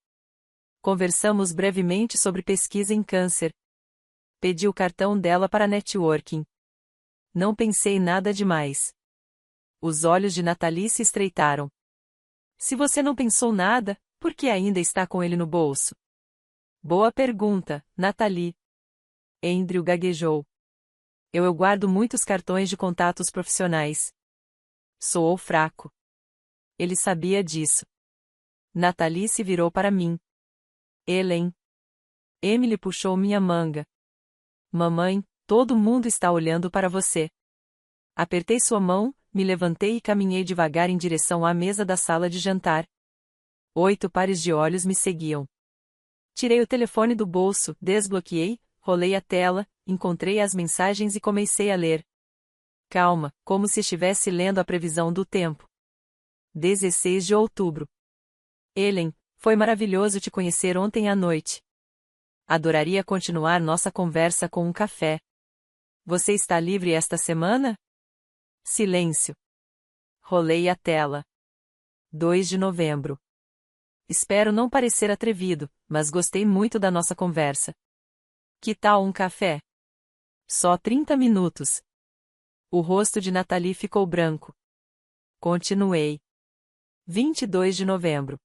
Conversamos brevemente sobre pesquisa em câncer. Pedi o cartão dela para networking. Não pensei nada demais. Os olhos de Nathalie se estreitaram. Se você não pensou nada, por que ainda está com ele no bolso? Boa pergunta, Nathalie. Andrew gaguejou. Eu guardo muitos cartões de contatos profissionais. Soou fraco. Ele sabia disso. Nathalie se virou para mim. Ellen. Emily puxou minha manga. Mamãe, todo mundo está olhando para você. Apertei sua mão, me levantei e caminhei devagar em direção à mesa da sala de jantar. 8 pares de olhos me seguiam. Tirei o telefone do bolso, desbloqueei, rolei a tela, encontrei as mensagens e comecei a ler. Calma, como se estivesse lendo a previsão do tempo. 16 de outubro. Ellen, foi maravilhoso te conhecer ontem à noite. Adoraria continuar nossa conversa com um café. Você está livre esta semana? Silêncio. Rolei a tela. 2 de novembro. Espero não parecer atrevido, mas gostei muito da nossa conversa. Que tal um café? Só 30 minutos. O rosto de Nathalie ficou branco. Continuei. 22 de novembro.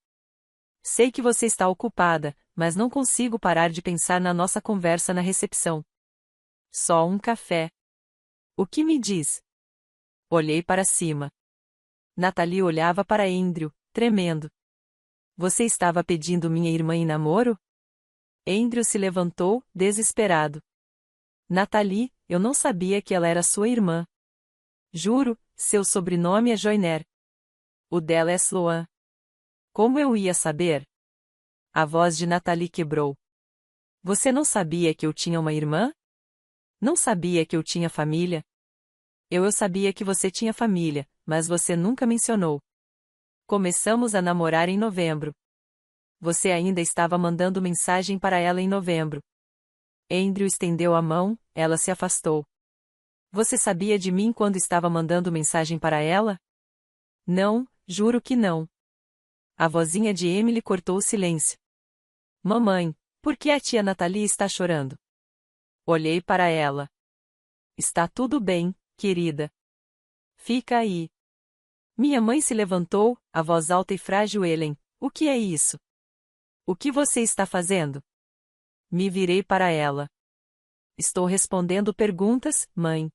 Sei que você está ocupada, mas não consigo parar de pensar na nossa conversa na recepção. Só um café. O que me diz? Olhei para cima. Nathalie olhava para Andrew, tremendo. Você estava pedindo minha irmã em namoro? Andrew se levantou, desesperado. Nathalie, eu não sabia que ela era sua irmã. Juro, seu sobrenome é Joyner. O dela é Sloan. Como eu ia saber? A voz de Nathalie quebrou. Você não sabia que eu tinha uma irmã? Não sabia que eu tinha família? Eu sabia que você tinha família, mas você nunca mencionou. Começamos a namorar em novembro. Você ainda estava mandando mensagem para ela em novembro. Andrew estendeu a mão, ela se afastou. Você sabia de mim quando estava mandando mensagem para ela? Não, juro que não. A vozinha de Emily cortou o silêncio. Mamãe, por que a tia Nathalie está chorando? Olhei para ela. Está tudo bem, querida. Fica aí. Minha mãe se levantou, a voz alta e frágil. Ellen, o que é isso? O que você está fazendo? Me virei para ela. Estou respondendo perguntas, mãe.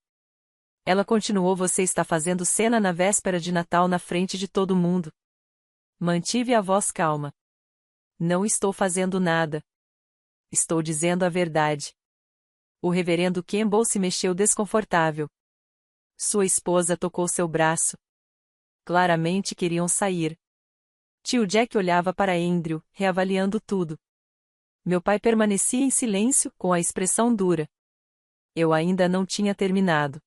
Ela continuou. Você está fazendo cena na véspera de Natal na frente de todo mundo. Mantive a voz calma. Não estou fazendo nada. Estou dizendo a verdade. O reverendo Campbell se mexeu desconfortável. Sua esposa tocou seu braço. Claramente queriam sair. Tio Jack olhava para Andrew, reavaliando tudo. Meu pai permanecia em silêncio, com a expressão dura. Eu ainda não tinha terminado.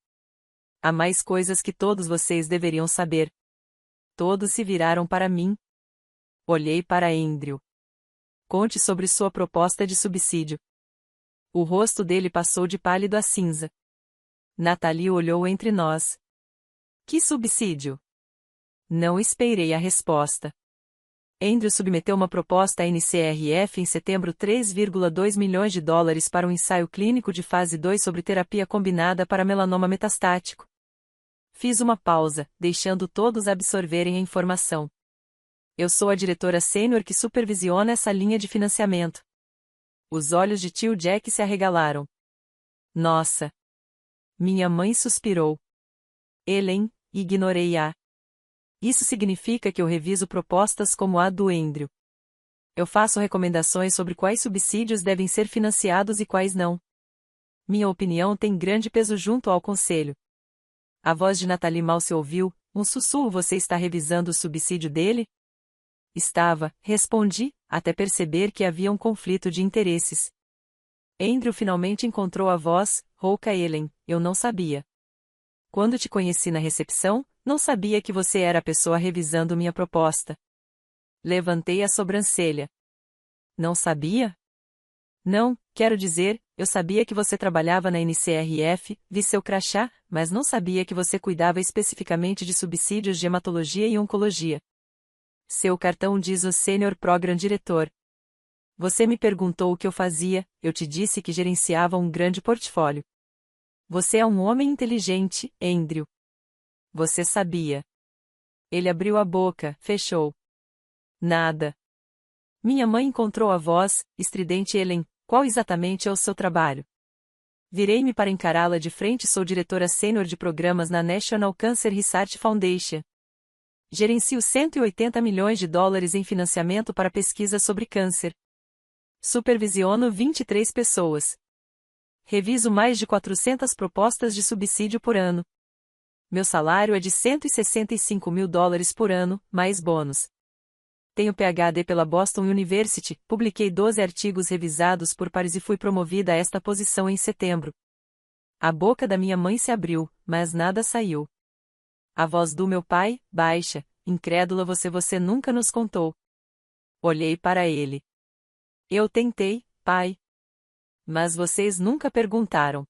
Há mais coisas que todos vocês deveriam saber. Todos se viraram para mim. Olhei para Andrew. Conte sobre sua proposta de subsídio. O rosto dele passou de pálido a cinza. Natalie olhou entre nós. Que subsídio? Não esperei a resposta. Andrew submeteu uma proposta à NCRF em setembro. 3,2 milhões de dólares para um ensaio clínico de fase 2 sobre terapia combinada para melanoma metastático. Fiz uma pausa, deixando todos absorverem a informação. Eu sou a diretora sênior que supervisiona essa linha de financiamento. Os olhos de tio Jack se arregalaram. Nossa! Minha mãe suspirou. Ellen, ignorei-a. Isso significa que eu reviso propostas como a do Andrew. Eu faço recomendações sobre quais subsídios devem ser financiados e quais não. Minha opinião tem grande peso junto ao conselho. A voz de Natalie mal se ouviu. Um sussurro. Você está revisando o subsídio dele? Estava, respondi, até perceber que havia um conflito de interesses. Andrew finalmente encontrou a voz, rouca. Ellen, eu não sabia. Quando te conheci na recepção, não sabia que você era a pessoa revisando minha proposta. Levantei a sobrancelha. Não sabia? Não, quero dizer, eu sabia que você trabalhava na NCRF, vi seu crachá, mas não sabia que você cuidava especificamente de subsídios de hematologia e oncologia. Seu cartão diz o Senior Program Diretor. Você me perguntou o que eu fazia, eu te disse que gerenciava um grande portfólio. Você é um homem inteligente, Andrew. Você sabia. Ele abriu a boca, fechou. Nada. Minha mãe encontrou a voz, estridente. Ellen, qual exatamente é o seu trabalho? Virei-me para encará-la de frente. Sou diretora sênior de programas na National Cancer Research Foundation. Gerencio 180 milhões de dólares em financiamento para pesquisa sobre câncer. Supervisiono 23 pessoas. Reviso mais de 400 propostas de subsídio por ano. Meu salário é de 165 mil dólares por ano, mais bônus. Tenho PhD pela Boston University, publiquei 12 artigos revisados por pares e fui promovida a esta posição em setembro. A boca da minha mãe se abriu, mas nada saiu. A voz do meu pai, baixa, incrédula. Você nunca nos contou. Olhei para ele. Eu tentei, pai. Mas vocês nunca perguntaram.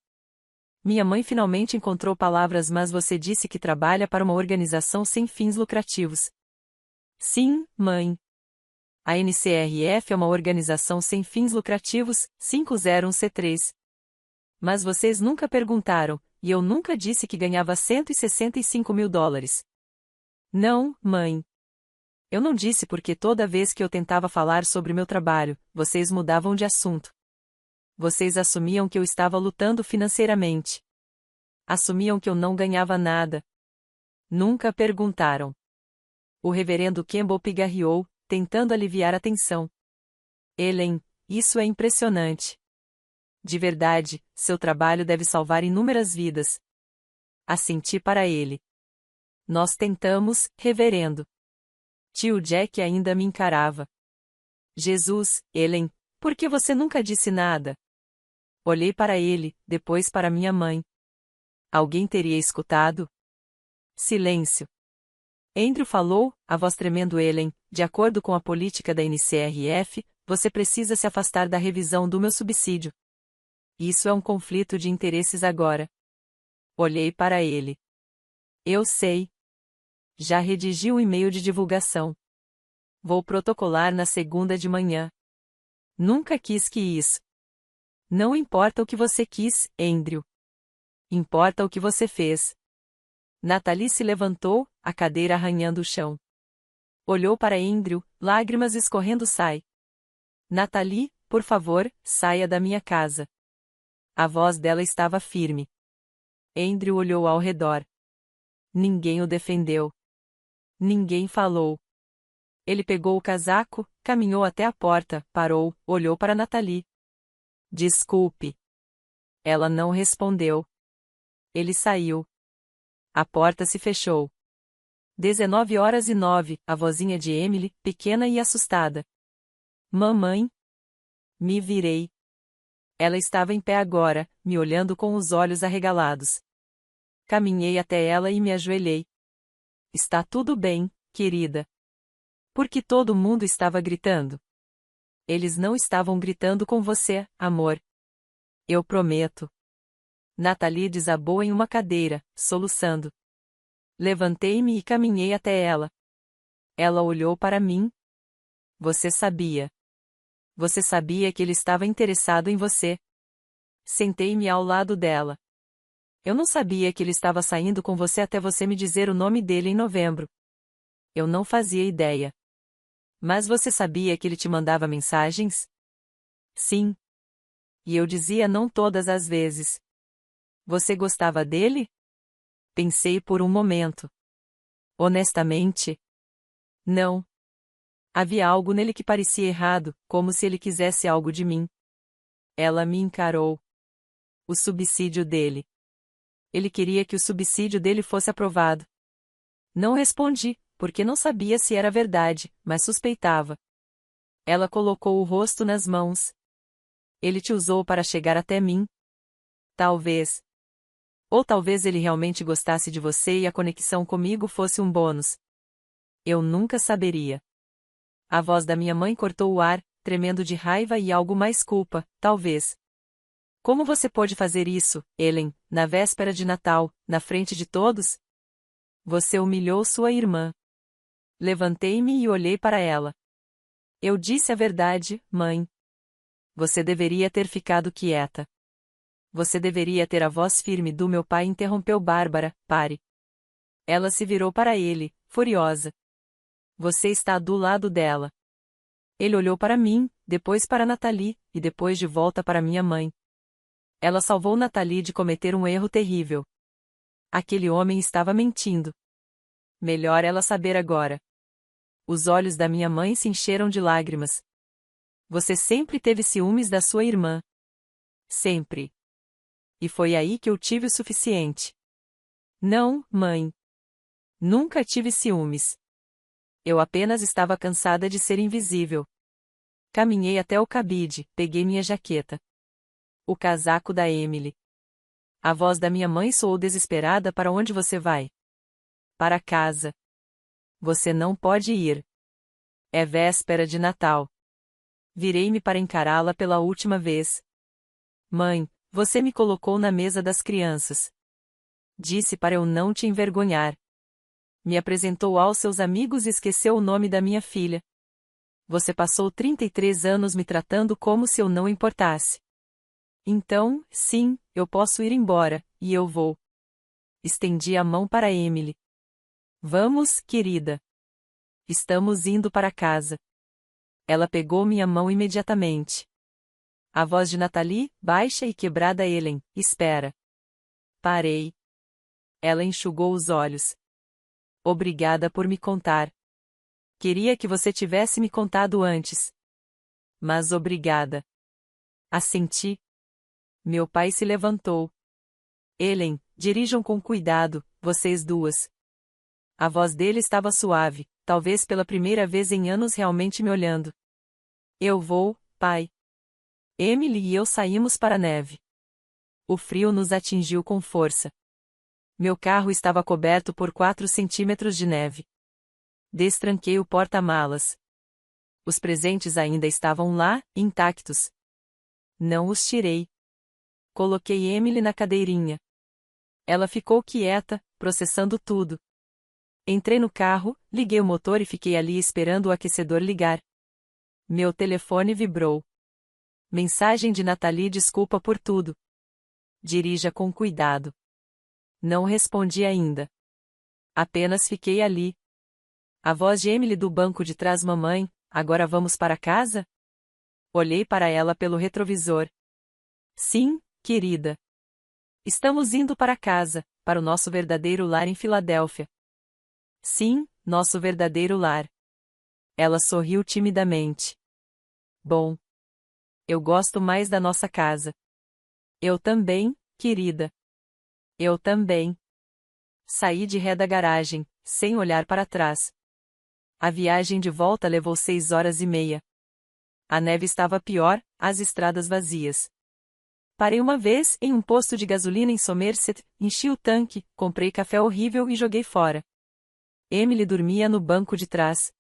Minha mãe finalmente encontrou palavras. Mas você disse que trabalha para uma organização sem fins lucrativos. Sim, mãe. A NCRF é uma organização sem fins lucrativos, 501c3. Mas vocês nunca perguntaram, e eu nunca disse que ganhava 165 mil dólares. Não, mãe. Eu não disse porque toda vez que eu tentava falar sobre meu trabalho, vocês mudavam de assunto. Vocês assumiam que eu estava lutando financeiramente. Assumiam que eu não ganhava nada. Nunca perguntaram. O reverendo Campbell pigarreou, tentando aliviar a tensão. Ellen, isso é impressionante. De verdade, seu trabalho deve salvar inúmeras vidas. Assenti para ele. Nós tentamos, reverendo. Tio Jack ainda me encarava. Jesus, Ellen, por que você nunca disse nada? Olhei para ele, depois para minha mãe. Alguém teria escutado? Silêncio. Andrew falou, a voz tremendo. Ellen, de acordo com a política da NCRF, você precisa se afastar da revisão do meu subsídio. Isso é um conflito de interesses agora. Olhei para ele. Eu sei. Já redigi um e-mail de divulgação. Vou protocolar na segunda de manhã. Nunca quis que isso. Não importa o que você quis, Andrew. Importa o que você fez. Nathalie se levantou, a cadeira arranhando o chão. Olhou para Andrew, lágrimas escorrendo. Sai. Nathalie, por favor, saia da minha casa. A voz dela estava firme. Andrew olhou ao redor. Ninguém o defendeu. Ninguém falou. Ele pegou o casaco, caminhou até a porta, parou, olhou para Nathalie. Desculpe. Ela não respondeu. Ele saiu. A porta se fechou. 19h09, a vozinha de Emily, pequena e assustada. Mamãe? Me virei. Ela estava em pé agora, me olhando com os olhos arregalados. Caminhei até ela e me ajoelhei. Está tudo bem, querida. Por que todo mundo estava gritando? Eles não estavam gritando com você, amor. Eu prometo. Nathalie desabou em uma cadeira, soluçando. Levantei-me e caminhei até ela. Ela olhou para mim. Você sabia. Você sabia que ele estava interessado em você. Sentei-me ao lado dela. Eu não sabia que ele estava saindo com você até você me dizer o nome dele em novembro. Eu não fazia ideia. Mas você sabia que ele te mandava mensagens? Sim. E eu dizia não todas as vezes. Você gostava dele? Pensei por um momento. Honestamente? Não. Havia algo nele que parecia errado, como se ele quisesse algo de mim. Ela me encarou. O subsídio dele. Ele queria que o subsídio dele fosse aprovado. Não respondi, porque não sabia se era verdade, mas suspeitava. Ela colocou o rosto nas mãos. Ele te usou para chegar até mim? Talvez. Ou talvez ele realmente gostasse de você e a conexão comigo fosse um bônus. Eu nunca saberia. A voz da minha mãe cortou o ar, tremendo de raiva e algo mais culpa, talvez. Como você pôde fazer isso, Ellen, na véspera de Natal, na frente de todos? Você humilhou sua irmã. Levantei-me e olhei para ela. Eu disse a verdade, mãe. Você deveria ter ficado quieta. Você deveria ter a voz firme do meu pai. Interrompeu Bárbara. Pare. Ela se virou para ele, furiosa. Você está do lado dela. Ele olhou para mim, depois para Nathalie, e depois de volta para minha mãe. Ela salvou Nathalie de cometer um erro terrível. Aquele homem estava mentindo. Melhor ela saber agora. Os olhos da minha mãe se encheram de lágrimas. Você sempre teve ciúmes da sua irmã. Sempre. E foi aí que eu tive o suficiente. Não, mãe. Nunca tive ciúmes. Eu apenas estava cansada de ser invisível. Caminhei até o cabide, peguei minha jaqueta. O casaco da Emily. A voz da minha mãe soou desesperada. Para onde você vai? Para casa. Você não pode ir. É véspera de Natal. Virei-me para encará-la pela última vez. Mãe, você me colocou na mesa das crianças. Disse para eu não te envergonhar. Me apresentou aos seus amigos e esqueceu o nome da minha filha. Você passou 33 anos me tratando como se eu não importasse. Então, sim, eu posso ir embora, e eu vou. Estendi a mão para Emily. Vamos, querida. Estamos indo para casa. Ela pegou minha mão imediatamente. A voz de Nathalie, baixa e quebrada. Ellen, espera. Parei. Ela enxugou os olhos. Obrigada por me contar. Queria que você tivesse me contado antes. Mas obrigada. Assenti. Meu pai se levantou. Ellen, dirijam com cuidado, vocês duas. A voz dele estava suave, talvez pela primeira vez em anos realmente me olhando. Eu vou, pai. Emily e eu saímos para a neve. O frio nos atingiu com força. Meu carro estava coberto por 4 centímetros de neve. Destranquei o porta-malas. Os presentes ainda estavam lá, intactos. Não os tirei. Coloquei Emily na cadeirinha. Ela ficou quieta, processando tudo. Entrei no carro, liguei o motor e fiquei ali esperando o aquecedor ligar. Meu telefone vibrou. Mensagem de Nathalie: desculpa por tudo. Dirija com cuidado. Não respondi ainda. Apenas fiquei ali. A voz de Emily do banco de trás: mamãe, agora vamos para casa? Olhei para ela pelo retrovisor. Sim, querida. Estamos indo para casa, para o nosso verdadeiro lar em Filadélfia. Sim, nosso verdadeiro lar. Ela sorriu timidamente. Bom. Eu gosto mais da nossa casa. Eu também, querida. Eu também. Saí de ré da garagem, sem olhar para trás. A viagem de volta levou 6 horas e meia. A neve estava pior, as estradas vazias. Parei uma vez em um posto de gasolina em Somerset, enchi o tanque, comprei café horrível e joguei fora. Emily dormia no banco de trás.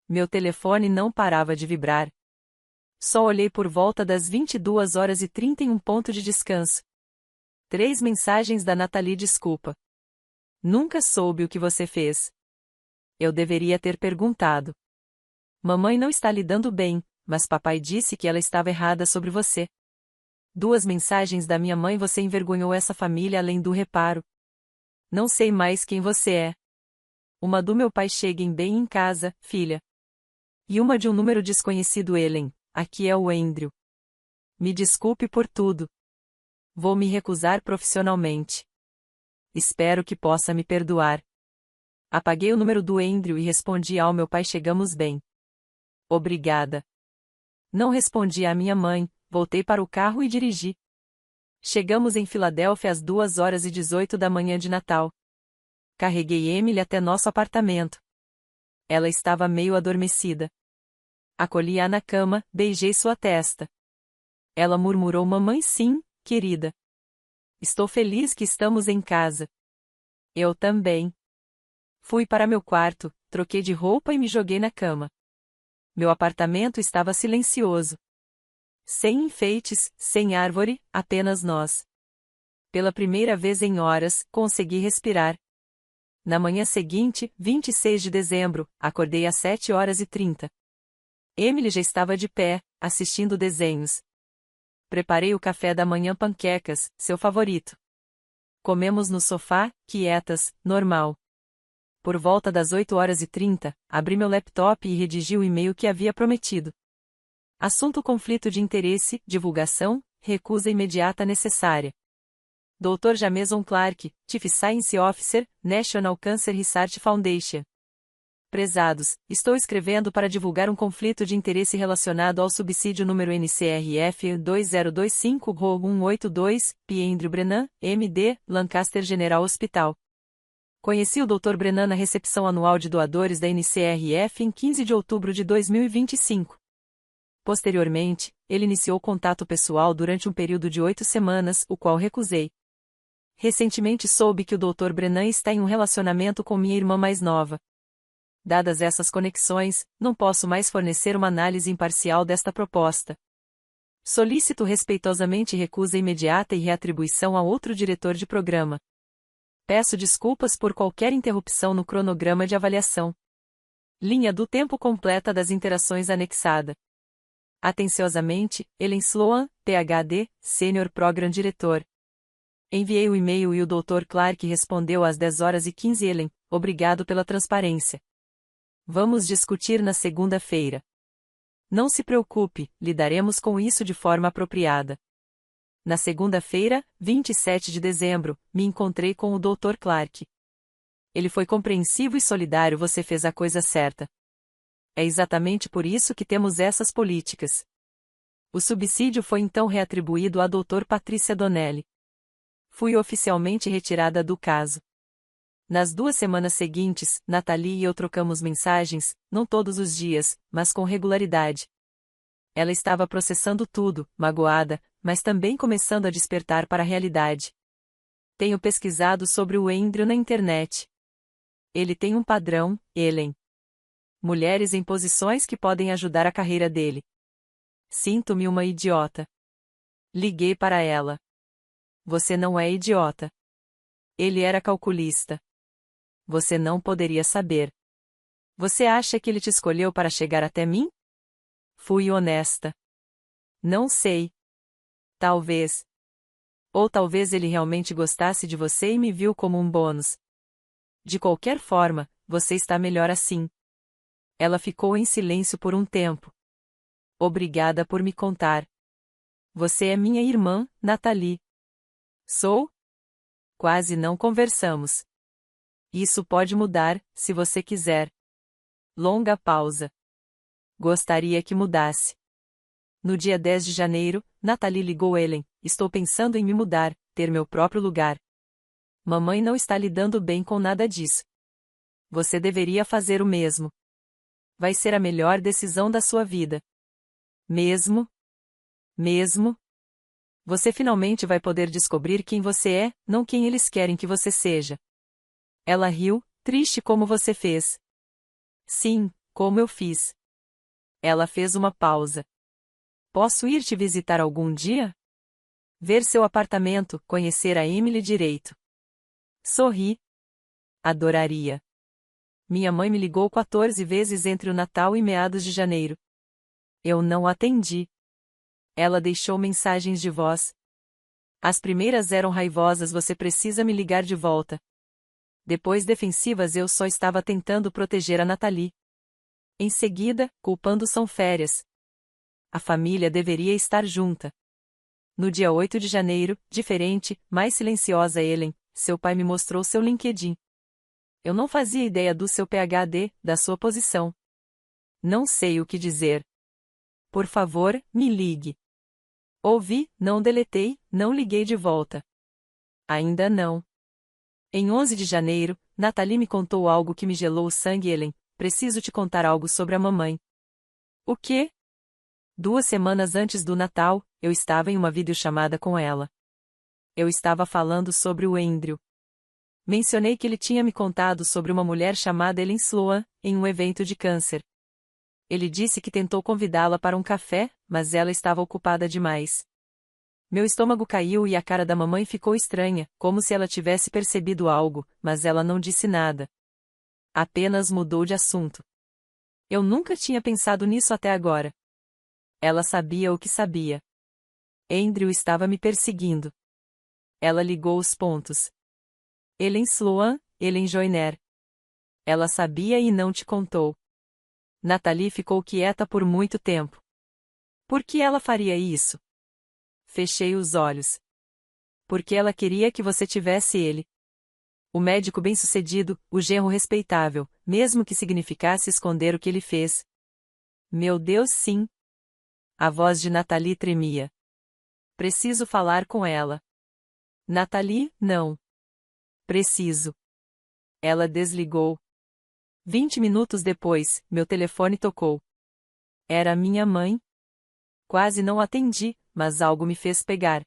Meu telefone não parava de vibrar. Só olhei por volta das 22h30 ponto de descanso. 3 mensagens da Nathalie: desculpa. Nunca soube o que você fez. Eu deveria ter perguntado. Mamãe não está lidando bem, mas papai disse que ela estava errada sobre você. 2 mensagens da minha mãe: você envergonhou essa família além do reparo. Não sei mais quem você é. Uma do meu pai: cheguem bem em casa, filha. E uma de um número desconhecido: Ellen, aqui é o Andrew. Me desculpe por tudo. Vou me recusar profissionalmente. Espero que possa me perdoar. Apaguei o número do Andrew e respondi ao meu pai: chegamos bem. Obrigada. Não respondi à minha mãe, voltei para o carro e dirigi. Chegamos em Filadélfia às 2h18 da manhã de Natal. Carreguei Emily até nosso apartamento. Ela estava meio adormecida. Acolhi-a na cama, beijei sua testa. Ela murmurou: mamãe, sim, querida. Estou feliz que estamos em casa. Eu também. Fui para meu quarto, troquei de roupa e me joguei na cama. Meu apartamento estava silencioso. Sem enfeites, sem árvore, apenas nós. Pela primeira vez em horas, consegui respirar. Na manhã seguinte, 26 de dezembro, acordei às 7h30. Emily já estava de pé, assistindo desenhos. Preparei o café da manhã: panquecas, seu favorito. Comemos no sofá, quietas, normal. Por volta das 8h30, abri meu laptop e redigi o e-mail que havia prometido. Assunto: conflito de interesse, divulgação, recusa imediata necessária. Dr. Jameson Clark, Chief Science Officer, National Cancer Research Foundation. Prezados, estou escrevendo para divulgar um conflito de interesse relacionado ao subsídio número NCRF 2025-182, P. Andrew Brennan, MD, Lancaster General Hospital. Conheci o Dr. Brennan na recepção anual de doadores da NCRF em 15 de outubro de 2025. Posteriormente, ele iniciou contato pessoal durante um período de 8 semanas, o qual recusei. Recentemente soube que o Dr. Brennan está em um relacionamento com minha irmã mais nova. Dadas essas conexões, não posso mais fornecer uma análise imparcial desta proposta. Solicito respeitosamente recusa imediata e reatribuição a outro diretor de programa. Peço desculpas por qualquer interrupção no cronograma de avaliação. Linha do tempo completa das interações anexada. Atenciosamente, Ellen Sloan, PhD, Senior Program Diretor. Enviei o e-mail e o Dr. Clark respondeu às 10h15. Ellen, obrigado pela transparência. Vamos discutir na segunda-feira. Não se preocupe, lidaremos com isso de forma apropriada. Na segunda-feira, 27 de dezembro, me encontrei com o Dr. Clark. Ele foi compreensivo e solidário: você fez a coisa certa. É exatamente por isso que temos essas políticas. O subsídio foi então reatribuído à Dr. Patrícia Donnelly. Fui oficialmente retirada do caso. Nas 2 semanas seguintes, Nathalie e eu trocamos mensagens, não todos os dias, mas com regularidade. Ela estava processando tudo, magoada, mas também começando a despertar para a realidade. Tenho pesquisado sobre o Andrew na internet. Ele tem um padrão, Ellen. Mulheres em posições que podem ajudar a carreira dele. Sinto-me uma idiota. Liguei para ela. Você não é idiota. Ele era calculista. Você não poderia saber. Você acha que ele te escolheu para chegar até mim? Fui honesta. Não sei. Talvez. Ou talvez ele realmente gostasse de você e me viu como um bônus. De qualquer forma, você está melhor assim. Ela ficou em silêncio por um tempo. Obrigada por me contar. Você é minha irmã, Nathalie. Sou? Quase não conversamos. Isso pode mudar, se você quiser. Longa pausa. Gostaria que mudasse. No dia 10 de janeiro, Nathalie ligou Ellen. Estou pensando em me mudar, ter meu próprio lugar. Mamãe não está lidando bem com nada disso. Você deveria fazer o mesmo. Vai ser a melhor decisão da sua vida. Mesmo? Mesmo? Você finalmente vai poder descobrir quem você é, não quem eles querem que você seja. Ela riu, triste como você fez. Sim, como eu fiz. Ela fez uma pausa. Posso ir te visitar algum dia? Ver seu apartamento, conhecer a Emily direito. Sorri. Adoraria. Minha mãe me ligou 14 vezes entre o Natal e meados de janeiro. Eu não atendi. Ela deixou mensagens de voz. As primeiras eram raivosas, você precisa me ligar de volta. Depois defensivas, eu só estava tentando proteger a Nathalie. Em seguida, culpando são férias. A família deveria estar junta. No dia 8 de janeiro, diferente, mais silenciosa Ellen, seu pai me mostrou seu LinkedIn. Eu não fazia ideia do seu PhD, da sua posição. Não sei o que dizer. Por favor, me ligue. Ouvi, não deletei, não liguei de volta. Ainda não. Em 11 de janeiro, Nathalie me contou algo que me gelou o sangue. Ellen, preciso te contar algo sobre a mamãe. O quê? 2 semanas antes do Natal, eu estava em uma videochamada com ela. Eu estava falando sobre o Andrew. Mencionei que ele tinha me contado sobre uma mulher chamada Ellen Sloan, em um evento de câncer. Ele disse que tentou convidá-la para um café, mas ela estava ocupada demais. Meu estômago caiu e a cara da mamãe ficou estranha, como se ela tivesse percebido algo, mas ela não disse nada. Apenas mudou de assunto. Eu nunca tinha pensado nisso até agora. Ela sabia o que sabia. Andrew estava me perseguindo. Ela ligou os pontos. Ellen Sloan, Ellen Joyner. Ela sabia e não te contou. Nathalie ficou quieta por muito tempo. Por que ela faria isso? Fechei os olhos. Porque ela queria que você tivesse ele. O médico bem-sucedido, o genro respeitável, mesmo que significasse esconder o que ele fez. Meu Deus, sim. A voz de Nathalie tremia. Preciso falar com ela. Nathalie, não. Preciso. Ela desligou. 20 minutos depois, meu telefone tocou. Era minha mãe. Quase não atendi, mas algo me fez pegar.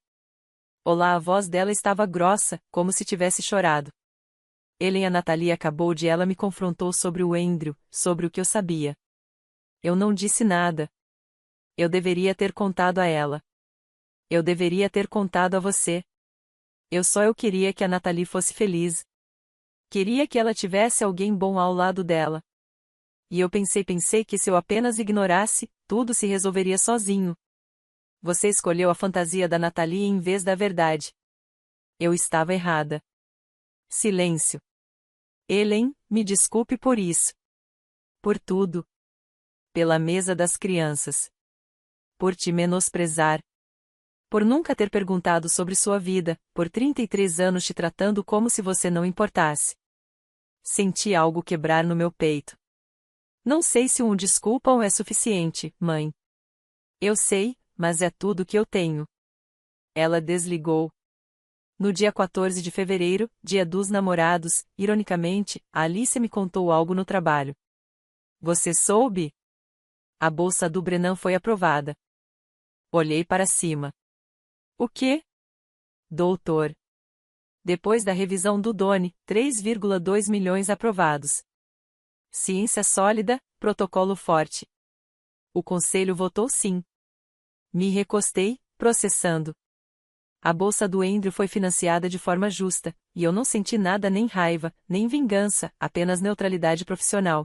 Olá, a voz dela estava grossa, como se tivesse chorado. Ellen, a Nathalie acabou de. Ela me confrontou sobre o Andrew, sobre o que eu sabia. Eu não disse nada. Eu deveria ter contado a ela. Eu deveria ter contado a você. Eu queria que a Nathalie fosse feliz. Queria que ela tivesse alguém bom ao lado dela. E eu pensei que se eu apenas ignorasse, tudo se resolveria sozinho. Você escolheu a fantasia da Nathalie em vez da verdade. Eu estava errada. Silêncio. Ellen, me desculpe por isso. Por tudo. Pela mesa das crianças. Por te menosprezar. Por nunca ter perguntado sobre sua vida, por 33 anos te tratando como se você não importasse. Senti algo quebrar no meu peito. Não sei se desculpa ou é suficiente, mãe. Eu sei, mas é tudo que eu tenho. Ela desligou. No dia 14 de fevereiro, dia dos namorados, ironicamente, a Alice me contou algo no trabalho. Você soube? A bolsa do Brennan foi aprovada. Olhei para cima. O quê? Doutor. Depois da revisão do Doni, 3,2 milhões aprovados. Ciência sólida, protocolo forte. O conselho votou sim. Me recostei, processando. A bolsa do Andrew foi financiada de forma justa, e eu não senti nada, nem raiva, nem vingança, apenas neutralidade profissional.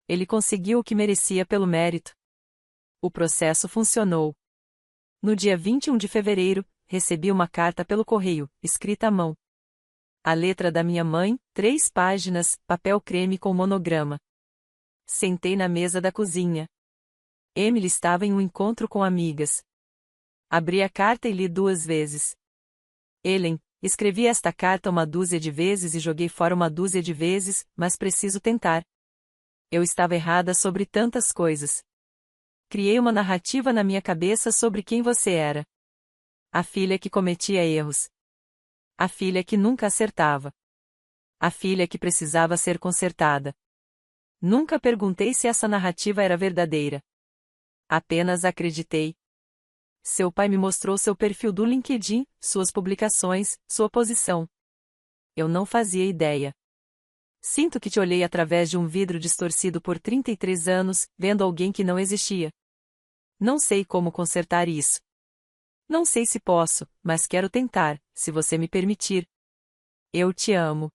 Ele conseguiu o que merecia pelo mérito. O processo funcionou. No dia 21 de fevereiro, recebi uma carta pelo correio, escrita à mão. A letra da minha mãe, 3 páginas, papel creme com monograma. Sentei na mesa da cozinha. Emily estava em um encontro com amigas. Abri a carta e li 2 vezes. Ellen, escrevi esta carta uma dúzia de vezes e joguei fora uma dúzia de vezes, mas preciso tentar. Eu estava errada sobre tantas coisas. Criei uma narrativa na minha cabeça sobre quem você era. A filha que cometia erros. A filha que nunca acertava. A filha que precisava ser consertada. Nunca perguntei se essa narrativa era verdadeira. Apenas acreditei. Seu pai me mostrou seu perfil do LinkedIn, suas publicações, sua posição. Eu não fazia ideia. Sinto que te olhei através de um vidro distorcido por 33 anos, vendo alguém que não existia. Não sei como consertar isso. Não sei se posso, mas quero tentar, se você me permitir. Eu te amo.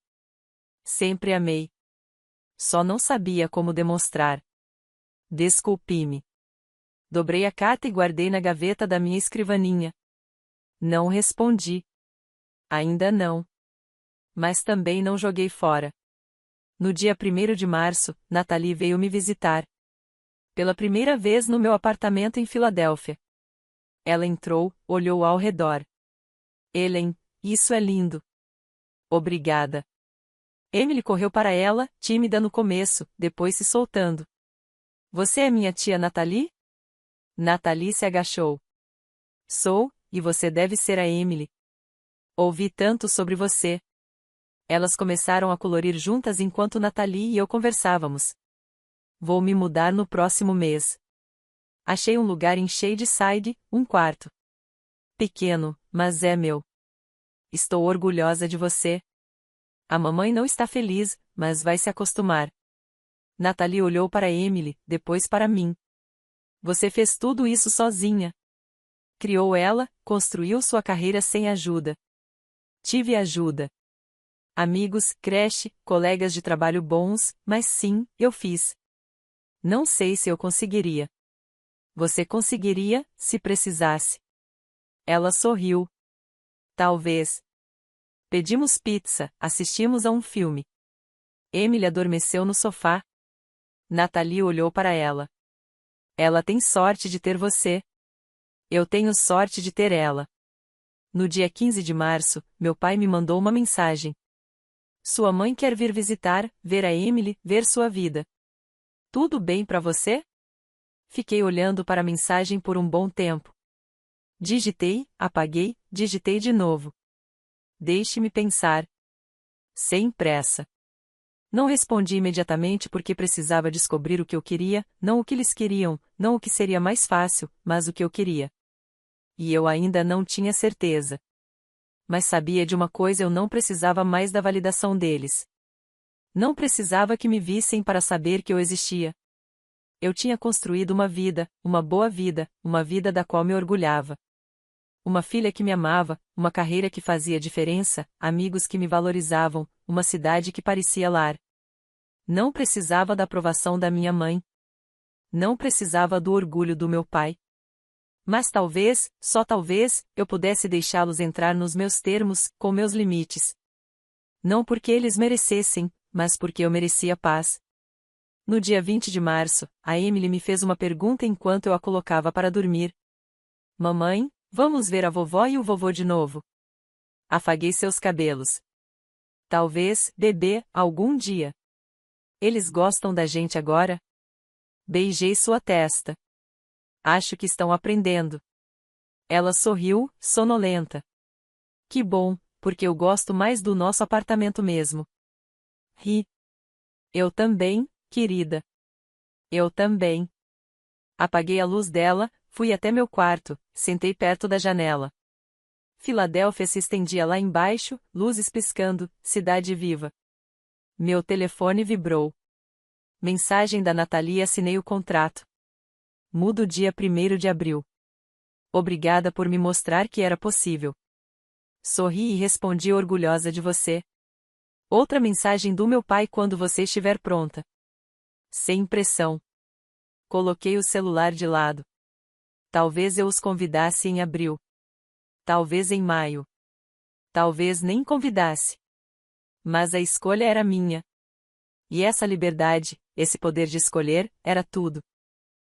Sempre amei. Só não sabia como demonstrar. Desculpe-me. Dobrei a carta e guardei na gaveta da minha escrivaninha. Não respondi. Ainda não. Mas também não joguei fora. No dia 1º de março, Nathalie veio me visitar. Pela primeira vez no meu apartamento em Filadélfia. Ela entrou, olhou ao redor. Ellen, isso é lindo. Obrigada. Emily correu para ela, tímida no começo, depois se soltando. Você é minha tia Nathalie? Nathalie se agachou. Sou, e você deve ser a Emily. Ouvi tanto sobre você. Elas começaram a colorir juntas enquanto Nathalie e eu conversávamos. Vou me mudar no próximo mês. Achei um lugar em Shadyside, um quarto. Pequeno, mas é meu. Estou orgulhosa de você. A mamãe não está feliz, mas vai se acostumar. Nathalie olhou para Emily, depois para mim. Você fez tudo isso sozinha. Criou ela, construiu sua carreira sem ajuda. Tive ajuda. Amigos, creche, colegas de trabalho bons, mas sim, eu fiz. Não sei se eu conseguiria. Você conseguiria, se precisasse. Ela sorriu. Talvez. Pedimos pizza, assistimos a um filme. Emily adormeceu no sofá. Nathalie olhou para ela. Ela tem sorte de ter você. Eu tenho sorte de ter ela. No dia 15 de março, meu pai me mandou uma mensagem. Sua mãe quer vir visitar, ver a Emily, ver sua vida. Tudo bem para você? Fiquei olhando para a mensagem por um bom tempo. Digitei, apaguei, digitei de novo. Deixe-me pensar. Sem pressa. Não respondi imediatamente porque precisava descobrir o que eu queria, não o que eles queriam, não o que seria mais fácil, mas o que eu queria. E eu ainda não tinha certeza. Mas sabia de uma coisa: eu não precisava mais da validação deles. Não precisava que me vissem para saber que eu existia. Eu tinha construído uma vida, uma boa vida, uma vida da qual me orgulhava. Uma filha que me amava, uma carreira que fazia diferença, amigos que me valorizavam, uma cidade que parecia lar. Não precisava da aprovação da minha mãe. Não precisava do orgulho do meu pai. Mas talvez, só talvez, eu pudesse deixá-los entrar nos meus termos, com meus limites. Não porque eles merecessem, mas porque eu merecia paz. No dia 20 de março, a Emily me fez uma pergunta enquanto eu a colocava para dormir. Mamãe, vamos ver a vovó e o vovô de novo. Afaguei seus cabelos. Talvez, bebê, algum dia. Eles gostam da gente agora? Beijei sua testa. Acho que estão aprendendo. Ela sorriu, sonolenta. Que bom, porque eu gosto mais do nosso apartamento mesmo. Ri. Eu também, querida. Eu também. Apaguei a luz dela, fui até meu quarto, sentei perto da janela. Filadélfia se estendia lá embaixo, luzes piscando, cidade viva. Meu telefone vibrou. Mensagem da Nathalie: assinei o contrato. Mudo dia 1º de abril. Obrigada por me mostrar que era possível. Sorri e respondi orgulhosa de você. Outra mensagem do meu pai: quando você estiver pronta. Sem pressão. Coloquei o celular de lado. Talvez eu os convidasse em abril. Talvez em maio. Talvez nem convidasse. Mas a escolha era minha. E essa liberdade, esse poder de escolher, era tudo.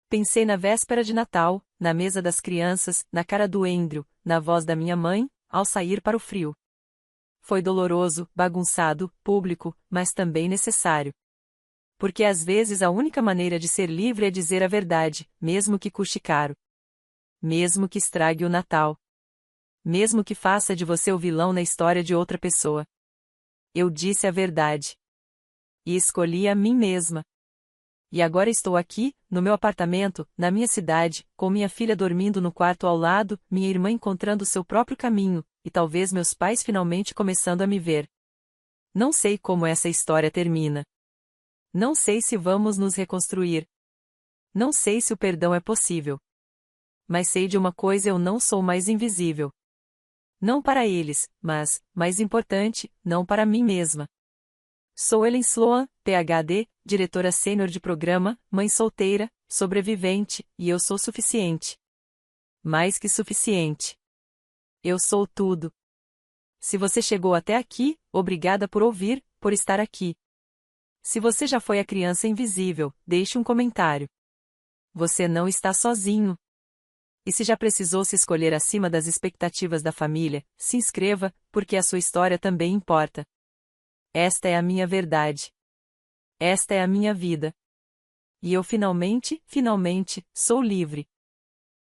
Pensei na véspera de Natal, na mesa das crianças, na cara do Andrew, na voz da minha mãe, ao sair para o frio. Foi doloroso, bagunçado, público, mas também necessário. Porque às vezes a única maneira de ser livre é dizer a verdade, mesmo que custe caro. Mesmo que estrague o Natal. Mesmo que faça de você o vilão na história de outra pessoa. Eu disse a verdade. E escolhi a mim mesma. E agora estou aqui, no meu apartamento, na minha cidade, com minha filha dormindo no quarto ao lado, minha irmã encontrando seu próprio caminho, e talvez meus pais finalmente começando a me ver. Não sei como essa história termina. Não sei se vamos nos reconstruir. Não sei se o perdão é possível. Mas sei de uma coisa: eu não sou mais invisível. Não para eles, mas, mais importante, não para mim mesma. Sou Ellen Sloan, PhD, diretora sênior de programa, mãe solteira, sobrevivente, e eu sou suficiente. Mais que suficiente. Eu sou tudo. Se você chegou até aqui, obrigada por ouvir, por estar aqui. Se você já foi a criança invisível, deixe um comentário. Você não está sozinho. E se já precisou se escolher acima das expectativas da família, se inscreva, porque a sua história também importa. Esta é a minha verdade. Esta é a minha vida. E eu finalmente, sou livre.